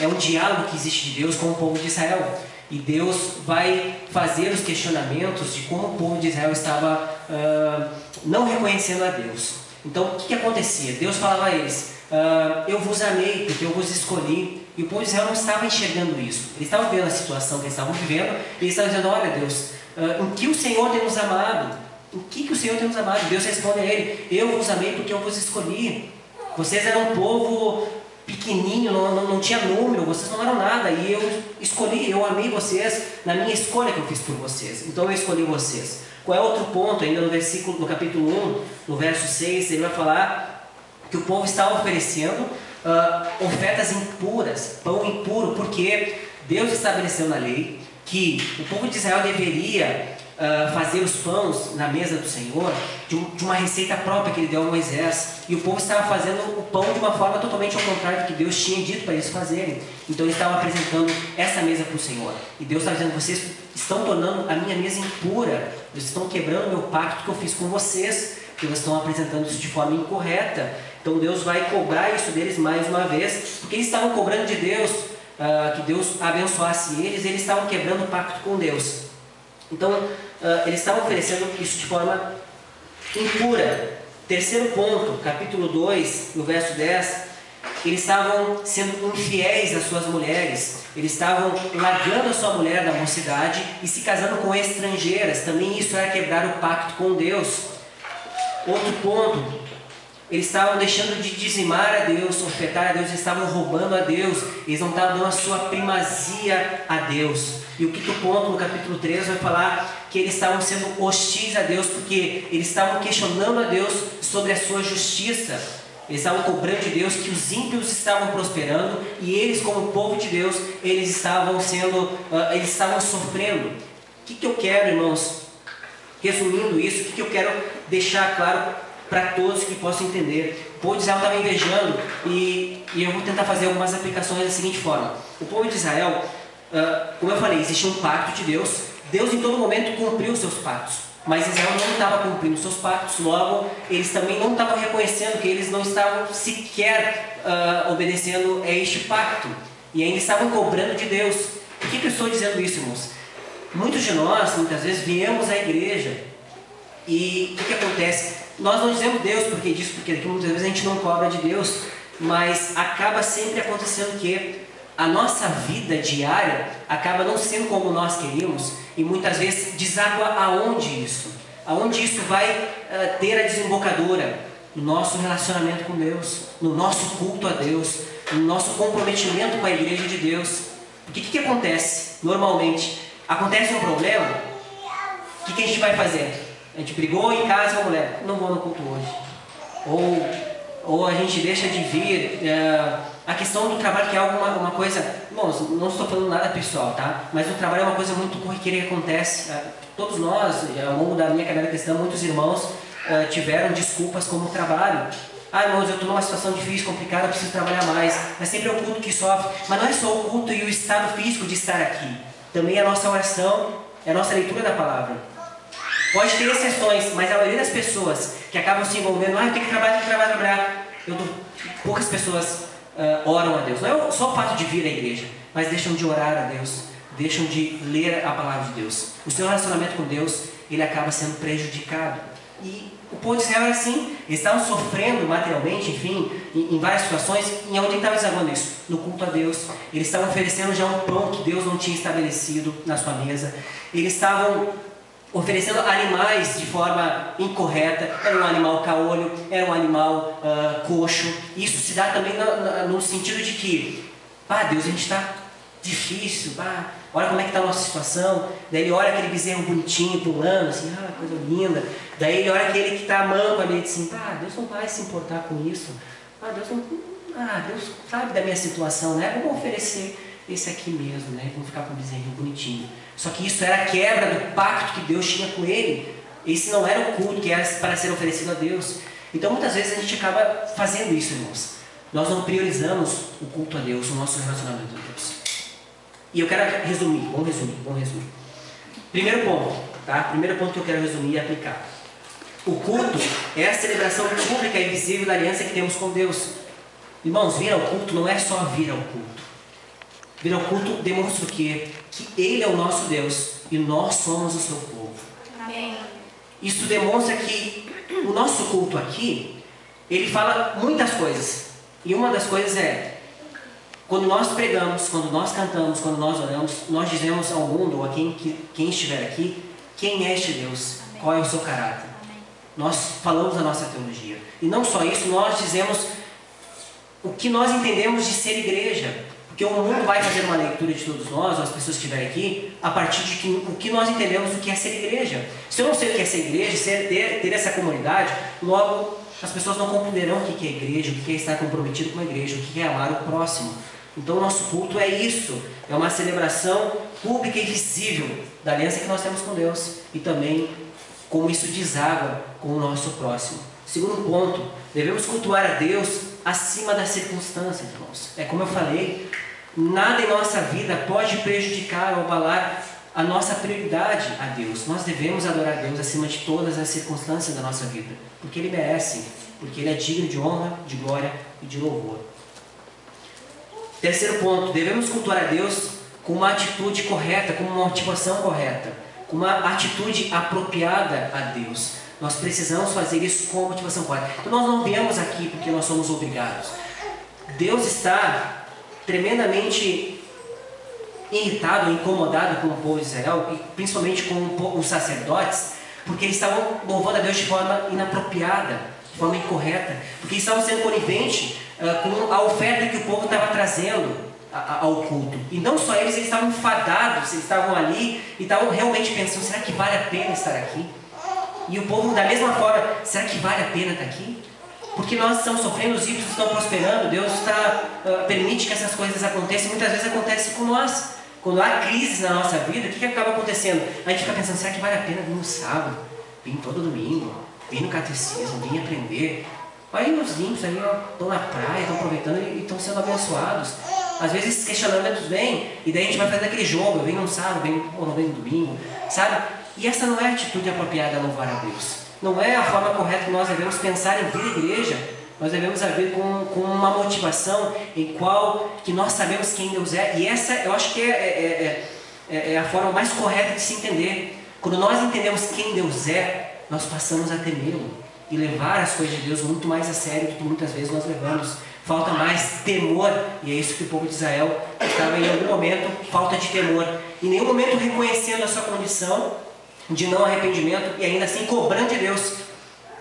é um diálogo que existe de Deus com o povo de Israel. E Deus vai fazer os questionamentos de como o povo de Israel estava não reconhecendo a Deus. Então, o que acontecia? Deus falava a eles: eu vos amei porque eu vos escolhi. E o povo de Israel não estava enxergando isso. Eles estavam vendo a situação que eles estavam vivendo, e eles estavam dizendo: olha Deus, em que o Senhor tem nos amado? Em que o Senhor tem nos amado? Deus responde a ele: eu vos amei porque eu vos escolhi. Vocês eram um povo pequenininho, não tinha número, vocês não eram nada, e eu escolhi, eu amei vocês na minha escolha que eu fiz por vocês. Então eu escolhi vocês. Qual é outro ponto? Ainda no capítulo 1, no verso 6, ele vai falar que o povo estava oferecendo ofertas impuras, pão impuro, porque Deus estabeleceu na lei que o povo de Israel deveria fazer os pães na mesa do Senhor de uma receita própria que ele deu a Moisés, e o povo estava fazendo o pão de uma forma totalmente ao contrário do que Deus tinha dito para eles fazerem. Então eles estavam apresentando essa mesa para o Senhor, e Deus estava dizendo: vocês estão tornando a minha mesa impura, vocês estão quebrando o meu pacto que eu fiz com vocês, porque vocês estão apresentando isso de forma incorreta. Então Deus vai cobrar isso deles mais uma vez, porque eles estavam cobrando de Deus que Deus abençoasse eles, e eles estavam quebrando o pacto com Deus. Então eles estavam oferecendo isso de forma impura. Terceiro ponto, capítulo 2, no verso 10, eles estavam sendo infiéis às suas mulheres, eles estavam largando a sua mulher da mocidade e se casando com estrangeiras. Também isso era quebrar o pacto com Deus. Outro ponto, eles estavam deixando de dizimar a Deus, ofertar a Deus, eles estavam roubando a Deus, eles não estavam dando a sua primazia a Deus. E o quinto ponto, no capítulo 3, vai falar que eles estavam sendo hostis a Deus, porque eles estavam questionando a Deus sobre a sua justiça. Eles estavam cobrando de Deus que os ímpios estavam prosperando, e eles, como povo de Deus, eles estavam sofrendo. O que eu quero, irmãos? Resumindo isso, o que eu quero deixar claro para todos que possam entender? O povo de Israel estava invejando, e eu vou tentar fazer algumas aplicações da seguinte forma. O povo de Israel, como eu falei, existia um pacto de Deus. Deus em todo momento cumpriu os seus pactos, mas Israel não estava cumprindo os seus pactos. Logo, eles também não estavam reconhecendo que eles não estavam sequer obedecendo a este pacto, e ainda estavam cobrando de Deus. Por que eu estou dizendo isso, irmãos? Muitos de nós, muitas vezes, viemos à igreja, e o que acontece? Nós não dizemos Deus porque disso, porque daqui muitas vezes a gente não cobra de Deus, mas acaba sempre acontecendo que a nossa vida diária acaba não sendo como nós queríamos, e muitas vezes deságua aonde isso? Aonde isso vai ter a desembocadura? No nosso relacionamento com Deus, no nosso culto a Deus, no nosso comprometimento com a igreja de Deus. Porque o que acontece? Normalmente, acontece um problema, o que a gente vai fazer? A gente brigou em casa com a mulher: não vou no culto hoje. Ou a gente deixa de vir. A questão do trabalho, que é uma coisa... Bom, não estou falando nada pessoal, tá? Mas o trabalho é uma coisa muito corriqueira que acontece. Todos nós, ao longo da minha carreira cristã, muitos irmãos tiveram desculpas como trabalho. irmãos, eu estou numa situação difícil, complicada, eu preciso trabalhar mais. Mas sempre é o culto que sofre. Mas não é só o culto e o estado físico de estar aqui. Também é a nossa oração, é a nossa leitura da palavra. Pode ter exceções, mas a maioria das pessoas que acabam se envolvendo, eu tenho que trabalhar. Poucas pessoas oram a Deus. Não é só o fato de vir à igreja, mas deixam de orar a Deus, deixam de ler a palavra de Deus. O seu relacionamento com Deus, ele acaba sendo prejudicado. E o povo de Israel era assim, eles estavam sofrendo materialmente, enfim, em várias situações. E onde estava desagando isso? No culto a Deus. Eles estavam oferecendo já um pão que Deus não tinha estabelecido na sua mesa. Eles estavam oferecendo animais de forma incorreta. Era um animal caolho, era um animal coxo. Isso se dá também no sentido de que, Deus, a gente está difícil, olha como é que está a nossa situação. Daí ele olha aquele bezerro bonitinho, pulando, assim, coisa linda. Daí ele olha aquele que está manco ali e diz assim, Deus não vai se importar com isso. Deus sabe da minha situação, né? Vamos oferecer esse aqui mesmo, né? Vamos ficar com o bezerrinho bonitinho. Só que isso era a quebra do pacto que Deus tinha com ele. Esse não era o culto que era para ser oferecido a Deus. Então muitas vezes a gente acaba fazendo isso, irmãos. Nós não priorizamos o culto a Deus, o nosso relacionamento a Deus. E eu quero resumir, vamos resumir. Primeiro ponto, tá? Primeiro ponto que eu quero resumir e aplicar. O culto é a celebração pública e visível da aliança que temos com Deus. Irmãos, vir ao culto não é só vir ao culto. Vir ao culto demonstra o quê? Que Ele é o nosso Deus e nós somos o seu povo.
Amém.
Isso demonstra que o nosso culto aqui, ele fala muitas coisas. E uma das coisas é, quando nós pregamos, quando nós cantamos, quando nós oramos, nós dizemos ao mundo, ou a quem estiver aqui, quem é este Deus,
Amém.
Qual é o seu caráter.
Amém.
Nós falamos a nossa teologia. E não só isso, nós dizemos o que nós entendemos de ser igreja. Porque o mundo vai fazer uma leitura de todos nós, as pessoas que estiverem aqui, a partir de o que nós entendemos do que é ser igreja. Se eu não sei o que é ser igreja, ter essa comunidade, logo as pessoas não compreenderão o que é igreja, o que é estar comprometido com a igreja, o que é amar o próximo. Então o nosso culto é isso, é uma celebração pública e visível da aliança que nós temos com Deus e também como isso deságua com o nosso próximo. Segundo ponto, devemos cultuar a Deus acima das circunstâncias, irmãos. É como eu falei, nada em nossa vida pode prejudicar ou abalar a nossa prioridade a Deus. Nós devemos adorar a Deus acima de todas as circunstâncias da nossa vida, porque Ele merece, porque Ele é digno de honra, de glória e de louvor. Terceiro ponto, devemos cultuar a Deus com uma atitude correta, com uma motivação correta, com uma atitude apropriada a Deus. Nós precisamos fazer isso com a motivação correta. Então nós não viemos aqui porque nós somos obrigados. Deus está tremendamente irritado, incomodado com o povo de Israel, e principalmente com os sacerdotes, porque eles estavam louvando a Deus de forma inapropriada, de forma incorreta, porque eles estavam sendo coniventes com a oferta que o povo estava trazendo ao culto. E não só eles estavam enfadados, eles estavam ali e estavam realmente pensando, será que vale a pena estar aqui? E o povo da mesma forma, será que vale a pena estar aqui? Porque nós estamos sofrendo, os ímpios estão prosperando, Deus permite que essas coisas aconteçam, muitas vezes acontece com nós. Quando há crises na nossa vida, o que acaba acontecendo? A gente fica pensando, será que vale a pena vir no sábado, vir todo domingo, vir no catecismo, vir aprender? Olha aí os ímpios aí, estão na praia, estão aproveitando e estão sendo abençoados. Às vezes esses questionamentos vêm, e daí a gente vai fazer aquele jogo, eu venho no sábado, não venho no domingo, sabe? E essa não é a atitude apropriada a louvar a Deus. Não é a forma correta que nós devemos pensar em vir à igreja. Nós devemos vir com uma motivação em qual que nós sabemos quem Deus é. E essa eu acho que é a forma mais correta de se entender. Quando nós entendemos quem Deus é, nós passamos a temê-lo e levar as coisas de Deus muito mais a sério do que muitas vezes nós levamos. Falta mais temor, e é isso que o povo de Israel estava em algum momento, falta de temor. Em nenhum momento reconhecendo a sua condição de não arrependimento e ainda assim cobrando de Deus.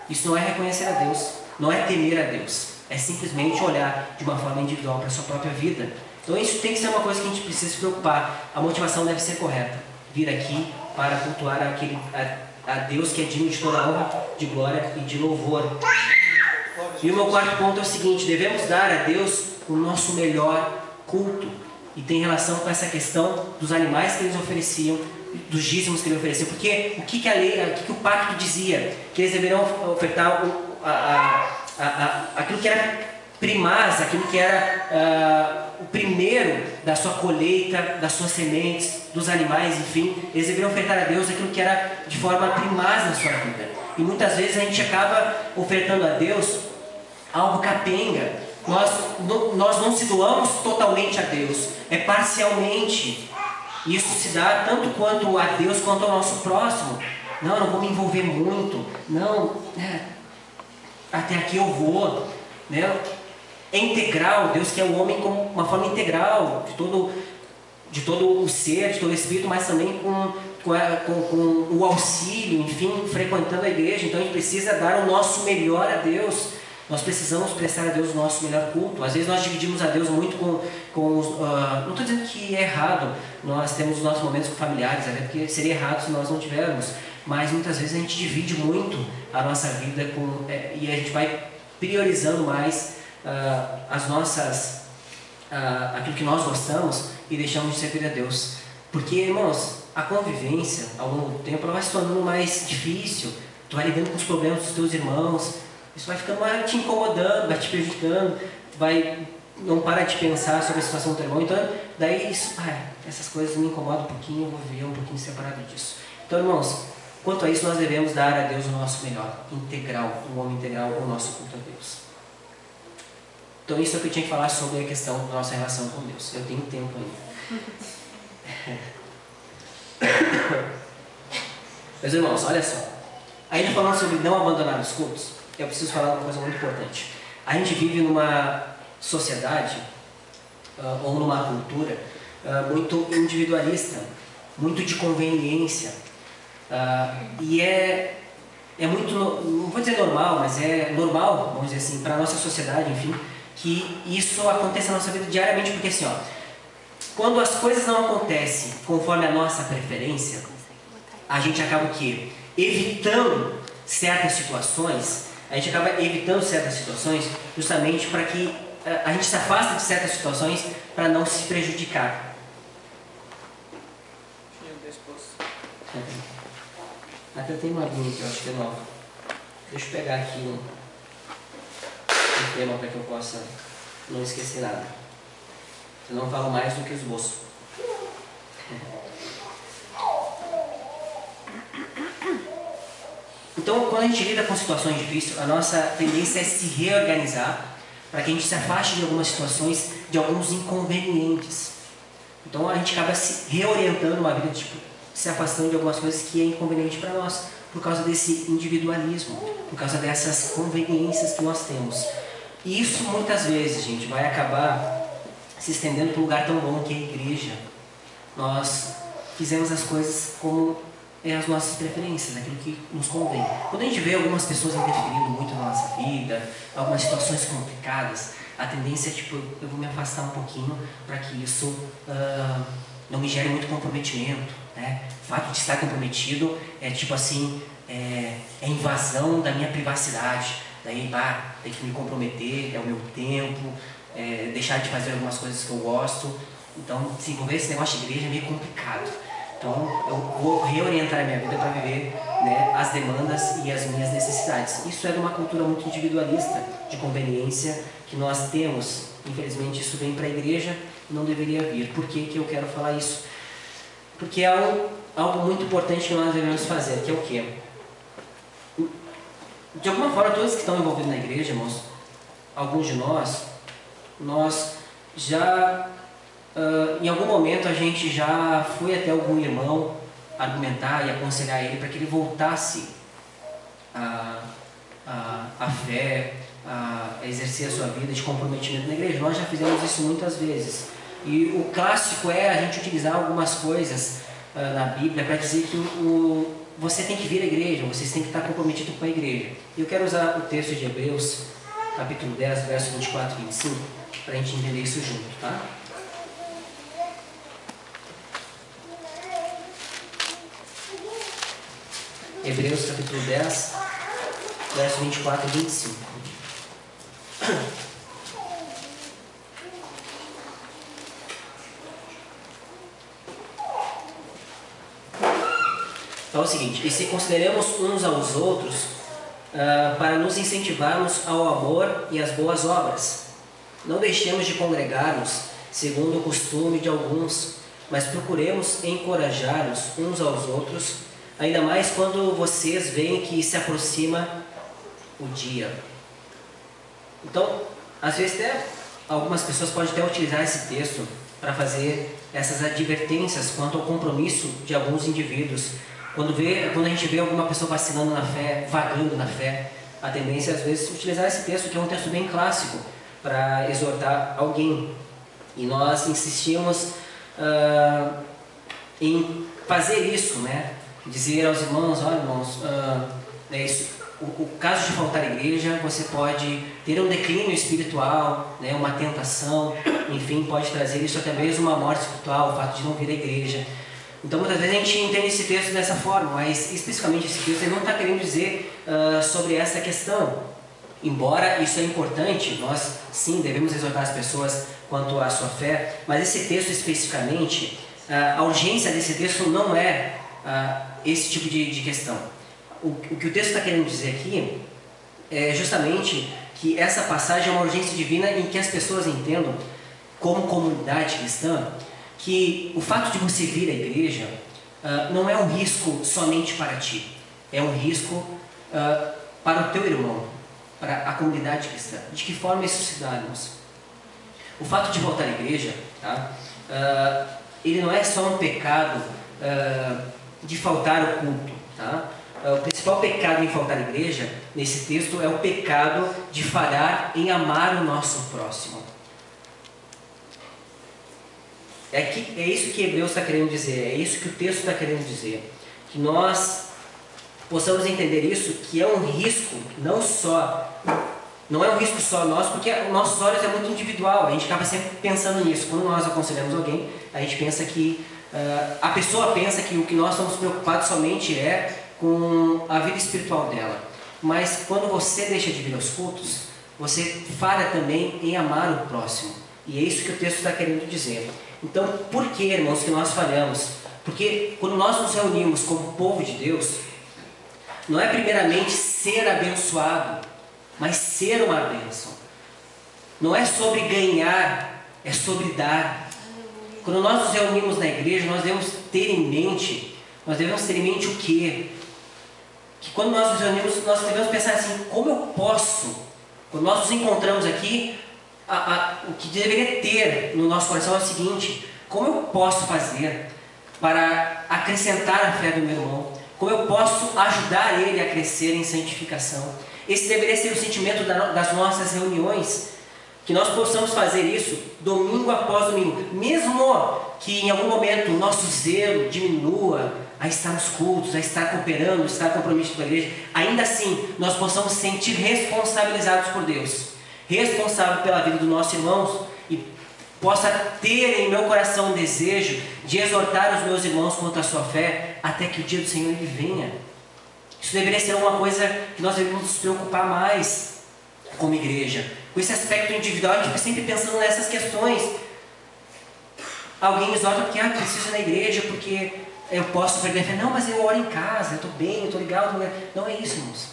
Isso não é reconhecer a Deus, não é temer a Deus, é simplesmente olhar de uma forma individual para a sua própria vida. Então isso tem que ser uma coisa que a gente precisa se preocupar. A motivação deve ser correta, vir aqui para cultuar a Deus que é digno de toda honra, de glória e de louvor. E o meu quarto ponto é o seguinte, devemos dar a Deus o nosso melhor culto, e tem relação com essa questão dos animais que eles ofereciam, dos dízimos que ele ofereceu, porque o que a lei, o que o pacto dizia? Que eles deveriam ofertar aquilo que era primaz, aquilo que era o primeiro da sua colheita, das suas sementes, dos animais, enfim, eles deveriam ofertar a Deus aquilo que era de forma primaz na sua vida. E muitas vezes a gente acaba ofertando a Deus algo capenga. Nós não se doamos totalmente a Deus, é parcialmente. Isso se dá tanto quanto a Deus quanto ao nosso próximo. Não vou me envolver muito. Não, até aqui eu vou. Né? É integral, Deus quer o homem com uma forma integral, de todo o ser, de todo o espírito, mas também com o auxílio, enfim, frequentando a igreja. Então a gente precisa dar o nosso melhor a Deus. Nós precisamos prestar a Deus o nosso melhor culto. Às vezes nós dividimos a Deus muito com os... não estou dizendo que é errado, nós temos os nossos momentos com familiares, até porque seria errado se nós não tivermos, mas muitas vezes a gente divide muito a nossa vida e a gente vai priorizando mais aquilo que nós gostamos e deixamos de servir a Deus. Porque, irmãos, a convivência ao longo do tempo ela vai se tornando mais difícil. Tu vai lidando com os problemas dos teus irmãos, isso vai ficando mais te incomodando, vai te prejudicando, não para de pensar sobre a situação do teu irmão. Então, daí essas coisas me incomodam um pouquinho, eu vou viver um pouquinho separado disso. Então, irmãos, quanto a isso, nós devemos dar a Deus o nosso melhor, integral, um homem integral, o nosso culto a Deus. Então, isso é o que eu tinha que falar sobre a questão da nossa relação com Deus. Eu tenho tempo ainda. Meus irmãos, olha só. Ainda falando sobre não abandonar os cultos, eu preciso falar uma coisa muito importante. A gente vive numa sociedade ou numa cultura muito individualista, muito de conveniência. E é muito, não vou dizer normal, mas é normal, vamos dizer assim, para a nossa sociedade, enfim, que isso aconteça na nossa vida diariamente, porque assim, quando as coisas não acontecem conforme a nossa preferência, a gente acaba o quê? Evitando certas situações, justamente para que a gente se afaste de certas situações para não se prejudicar. Até tem uma linha que eu acho que é nova. Deixa eu pegar aqui um tema para que eu possa não esquecer nada. Eu não falo mais do que esboço. Então, quando a gente lida com situações difíceis, a nossa tendência é se reorganizar para que a gente se afaste de algumas situações, de alguns inconvenientes. Então, a gente acaba se reorientando uma vida, se afastando de algumas coisas que é inconveniente para nós, por causa desse individualismo, por causa dessas conveniências que nós temos. E isso, muitas vezes, gente, vai acabar se estendendo para um lugar tão bom que é a igreja. Nós fizemos as coisas como as nossas preferências, aquilo que nos convém. Quando a gente vê algumas pessoas interferindo muito na nossa vida, algumas situações complicadas, a tendência é eu vou me afastar um pouquinho para que isso não me gere muito comprometimento, né? O fato de estar comprometido é invasão da minha privacidade. Daí, tem que me comprometer, é o meu tempo, deixar de fazer algumas coisas que eu gosto. Então, se envolver esse negócio de igreja é meio complicado. Então, eu vou reorientar a minha vida para viver, né, as demandas e as minhas necessidades. Isso é de uma cultura muito individualista, de conveniência, que nós temos. Infelizmente, isso vem para a igreja e não deveria vir. Por que eu quero falar isso? Porque é algo muito importante que nós devemos fazer, que é o quê? De alguma forma, todos que estão envolvidos na igreja, irmãos, alguns de nós já... em algum momento a gente já foi até algum irmão argumentar e aconselhar ele para que ele voltasse a fé, a exercer a sua vida de comprometimento na igreja. Nós já fizemos isso muitas vezes. E o clássico é a gente utilizar algumas coisas na Bíblia para dizer que você tem que vir à igreja, vocês têm que estar comprometidos com a igreja. E eu quero usar o texto de Hebreus, capítulo 10, verso 24 e 25, para a gente entender isso junto, tá? Hebreus capítulo 10, verso 24 e 25. Então é o seguinte: e se consideramos uns aos outros para nos incentivarmos ao amor e às boas obras. Não deixemos de congregar-nos, segundo o costume de alguns, mas procuremos encorajar-nos uns aos outros, ainda mais quando vocês veem que se aproxima o dia. Então, às vezes até algumas pessoas podem até utilizar esse texto para fazer essas advertências quanto ao compromisso de alguns indivíduos. Quando a gente vê alguma pessoa vacilando na fé, vagando na fé, a tendência é às vezes utilizar esse texto, que é um texto bem clássico, para exortar alguém. E nós insistimos em fazer isso, né? Dizer aos irmãos, olha irmãos, o caso de faltar à igreja, você pode ter um declínio espiritual, né? Uma tentação, enfim, pode trazer isso até mesmo uma morte espiritual, o fato de não vir à igreja. Então muitas vezes a gente entende esse texto dessa forma, mas especificamente esse texto ele não está querendo dizer sobre essa questão. Embora isso é importante, nós sim devemos exortar as pessoas quanto à sua fé, mas esse texto especificamente, a urgência desse texto não é esse tipo de questão. O que o texto está querendo dizer aqui é justamente que essa passagem é uma urgência divina em que as pessoas entendam, como comunidade cristã, que o fato de você vir à igreja não é um risco somente para ti, é um risco para o teu irmão, para a comunidade cristã. De que forma isso se dá, irmãos? O fato de voltar à igreja, tá? Ele não é só um pecado de faltar o culto, tá? O principal pecado em faltar à igreja, nesse texto, é o pecado de falhar em amar o nosso próximo. É isso que Hebreus está querendo dizer, é isso que o texto está querendo dizer. Que nós possamos entender isso, que é um risco, não é um risco só nosso, porque os nossos olhos é muito individual, a gente acaba sempre pensando nisso. Quando nós aconselhamos alguém, a gente pensa que, a pessoa pensa que o que nós estamos preocupados somente é com a vida espiritual dela. Mas quando você deixa de vir aos cultos, você falha também em amar o próximo. E é isso que o texto está querendo dizer. Então, por que, irmãos, que nós falhamos? Porque quando nós nos reunimos como povo de Deus, não é primeiramente ser abençoado, mas ser uma bênção. Não é sobre ganhar, é sobre dar. Quando nós nos reunimos na igreja, nós devemos ter em mente o quê? Que quando nós nos reunimos, nós devemos pensar assim, como eu posso, quando nós nos encontramos aqui, o que deveria ter no nosso coração é o seguinte: como eu posso fazer para acrescentar a fé do meu irmão? Como eu posso ajudar ele a crescer em santificação? Esse deveria ser o sentimento das nossas reuniões, que nós possamos fazer isso domingo após domingo, mesmo que em algum momento o nosso zelo diminua a estar nos cultos, a estar cooperando, a estar comprometido com a igreja, ainda assim nós possamos sentir responsabilizados por Deus, responsável pela vida dos nossos irmãos, e possa ter em meu coração um desejo de exortar os meus irmãos quanto à sua fé, até que o dia do Senhor ele venha. Isso deveria ser uma coisa que nós devemos nos preocupar mais como igreja. Com esse aspecto individual, a gente fica sempre pensando nessas questões. Alguém exorta porque preciso ir na igreja, porque eu posso perder a fé. Não, mas eu oro em casa, eu estou bem, eu estou legal. Não é isso, irmãos.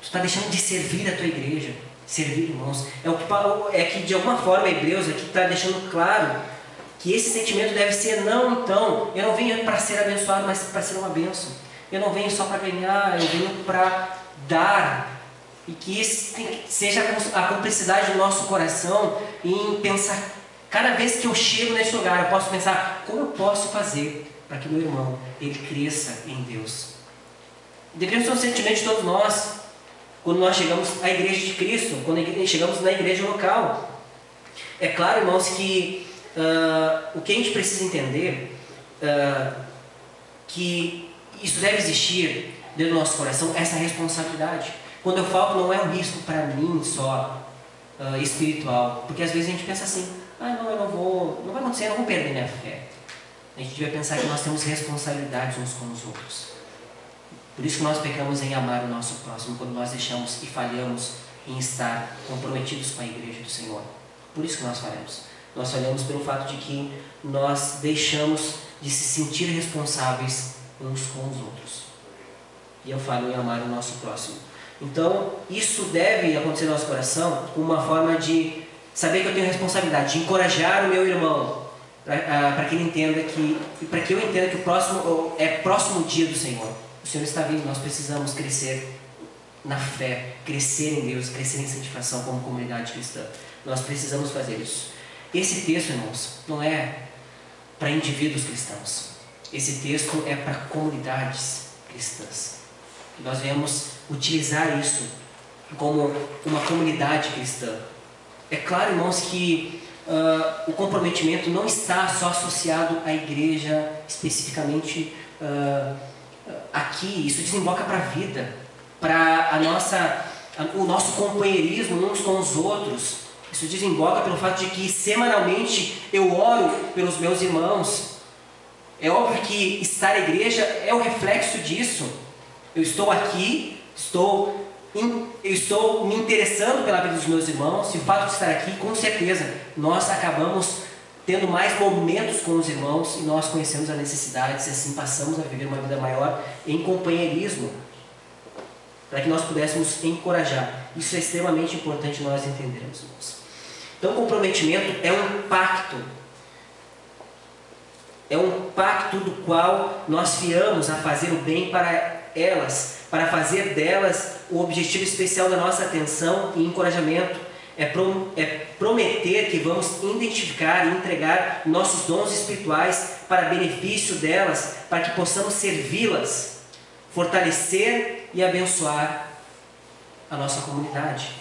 Tu está deixando de servir a tua igreja. Servir, irmãos. É que de alguma forma Hebreus aqui está deixando claro que esse sentimento deve ser, não, então, eu não venho para ser abençoado, mas para ser uma bênção. Eu não venho só para ganhar, eu venho para dar. E que isso seja a cumplicidade do nosso coração em pensar, cada vez que eu chego nesse lugar, eu posso pensar, como eu posso fazer para que meu irmão, ele cresça em Deus? Deveria ser um sentimento de todos nós, quando nós chegamos à igreja de Cristo, quando chegamos na igreja local. É claro, irmãos, que o que a gente precisa entender, que isso deve existir dentro do nosso coração, essa responsabilidade. Quando eu falto, não é um risco para mim só, espiritual, porque às vezes a gente pensa assim, não, eu não vai acontecer, eu não vou perder minha fé. A gente deve pensar que nós temos responsabilidades uns com os outros. Por isso que nós pecamos em amar o nosso próximo, quando nós deixamos e falhamos em estar comprometidos com a igreja do Senhor. Por isso que nós falhamos. Nós falhamos pelo fato de que nós deixamos de se sentir responsáveis uns com os outros. E eu falo em amar o nosso próximo. Então, isso deve acontecer no nosso coração com uma forma de saber que eu tenho responsabilidade, de encorajar o meu irmão, para que ele entenda para que eu entenda que o próximo é próximo dia do Senhor. O Senhor está vindo, nós precisamos crescer na fé, crescer em Deus, crescer em santificação como comunidade cristã. Nós precisamos fazer isso. Esse texto, irmãos, não é para indivíduos cristãos. Esse texto é para comunidades cristãs. Nós viemos utilizar isso como uma comunidade cristã. É claro, irmãos, que o comprometimento não está só associado à igreja, especificamente aqui. Isso desemboca para a vida, para o nosso companheirismo uns com os outros. Isso desemboca pelo fato de que semanalmente eu oro pelos meus irmãos. É óbvio que estar na igreja é o reflexo disso. Eu estou aqui, eu estou me interessando pela vida dos meus irmãos, e o fato de estar aqui, com certeza, nós acabamos tendo mais momentos com os irmãos e nós conhecemos as necessidades e assim passamos a viver uma vida maior em companheirismo, para que nós pudéssemos encorajar. Isso é extremamente importante nós entendermos, irmãos. Então, comprometimento é um pacto. É um pacto do qual nós fiamos a fazer o bem para elas, para fazer delas o objetivo especial da nossa atenção e encorajamento. É prometer que vamos identificar e entregar nossos dons espirituais para benefício delas, para que possamos servi-las, fortalecer e abençoar a nossa comunidade.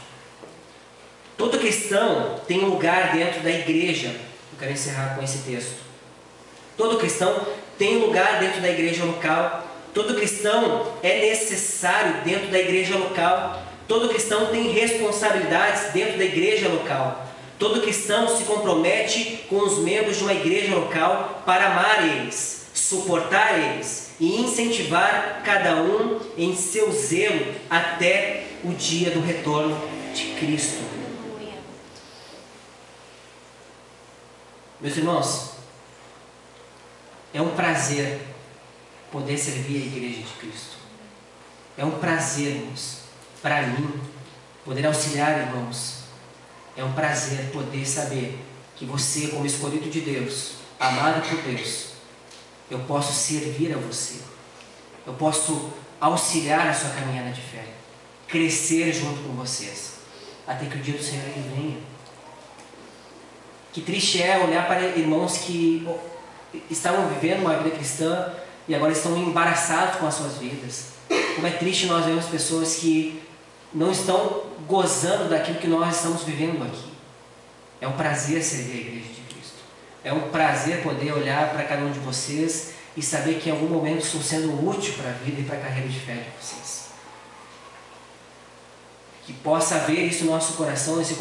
Todo cristão tem um lugar dentro da igreja. Eu quero encerrar com esse texto. Todo cristão tem um lugar dentro da igreja local. Todo cristão é necessário dentro da igreja local. Todo cristão tem responsabilidades dentro da igreja local. Todo cristão se compromete com os membros de uma igreja local para amar eles, suportar eles e incentivar cada um em seu zelo até o dia do retorno de Cristo. Meus irmãos, é um prazer poder servir a igreja de Cristo. É um prazer, irmãos, para mim, poder auxiliar irmãos. É um prazer poder saber que você, como escolhido de Deus, amado por Deus, eu posso servir a você. Eu posso auxiliar a sua caminhada de fé, crescer junto com vocês, até que o dia do Senhor ele venha. Que triste é olhar para irmãos que estavam vivendo uma vida cristã e agora estão embaraçados com as suas vidas. Como é triste nós vermos pessoas que não estão gozando daquilo que nós estamos vivendo aqui. É um prazer servir a igreja de Cristo. É um prazer poder olhar para cada um de vocês e saber que em algum momento estou sendo útil para a vida e para a carreira de fé de vocês. Que possa haver isso no nosso coração, esse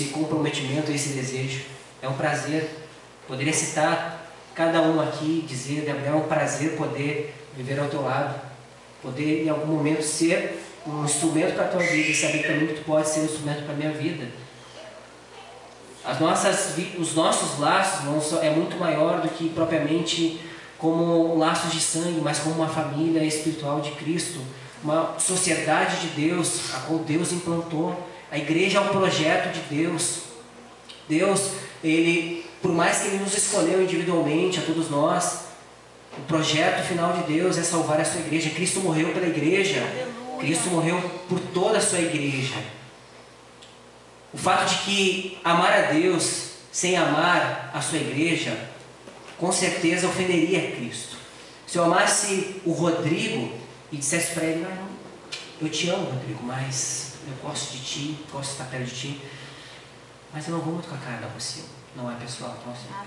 comprometimento, esse desejo. É um prazer. Poderia citar cada um aqui, dizer, Gabriel, é um prazer poder viver ao teu lado. Poder em algum momento ser um instrumento para a tua vida e saber também que tu pode ser um instrumento para a minha vida. Os nossos laços é muito maior do que propriamente como laços de sangue, mas como uma família espiritual de Cristo, uma sociedade de Deus, a qual Deus implantou. A igreja é um projeto de Deus. Deus, por mais que Ele nos escolheu individualmente, a todos nós, o projeto final de Deus é salvar a sua igreja. Cristo morreu pela igreja. Cristo morreu por toda a sua igreja. O fato de que amar a Deus sem amar a sua igreja, com certeza ofenderia a Cristo. Se eu amasse o Rodrigo e dissesse para ele, eu te amo, Rodrigo, mas eu gosto de ti, gosto de estar perto de ti, mas eu não vou muito com a cara da você, não é pessoal? Então, assim. Tá.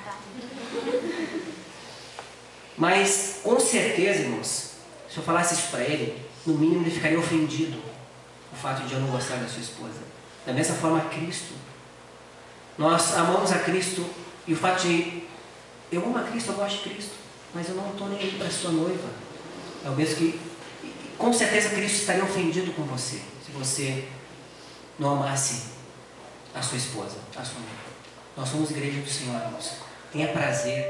Mas, com certeza, irmãos, se eu falasse isso para ele, no mínimo ele ficaria ofendido, o fato de eu não gostar da sua esposa. Da mesma forma, Cristo. Nós amamos a Cristo e o fato de eu amo a Cristo, eu gosto de Cristo, mas eu não estou nem aí para a sua noiva. É o mesmo que, com certeza, Cristo estaria ofendido com você, se você não amasse a sua esposa, a sua noiva. Nós somos igreja do Senhor, irmãos. Tenha prazer.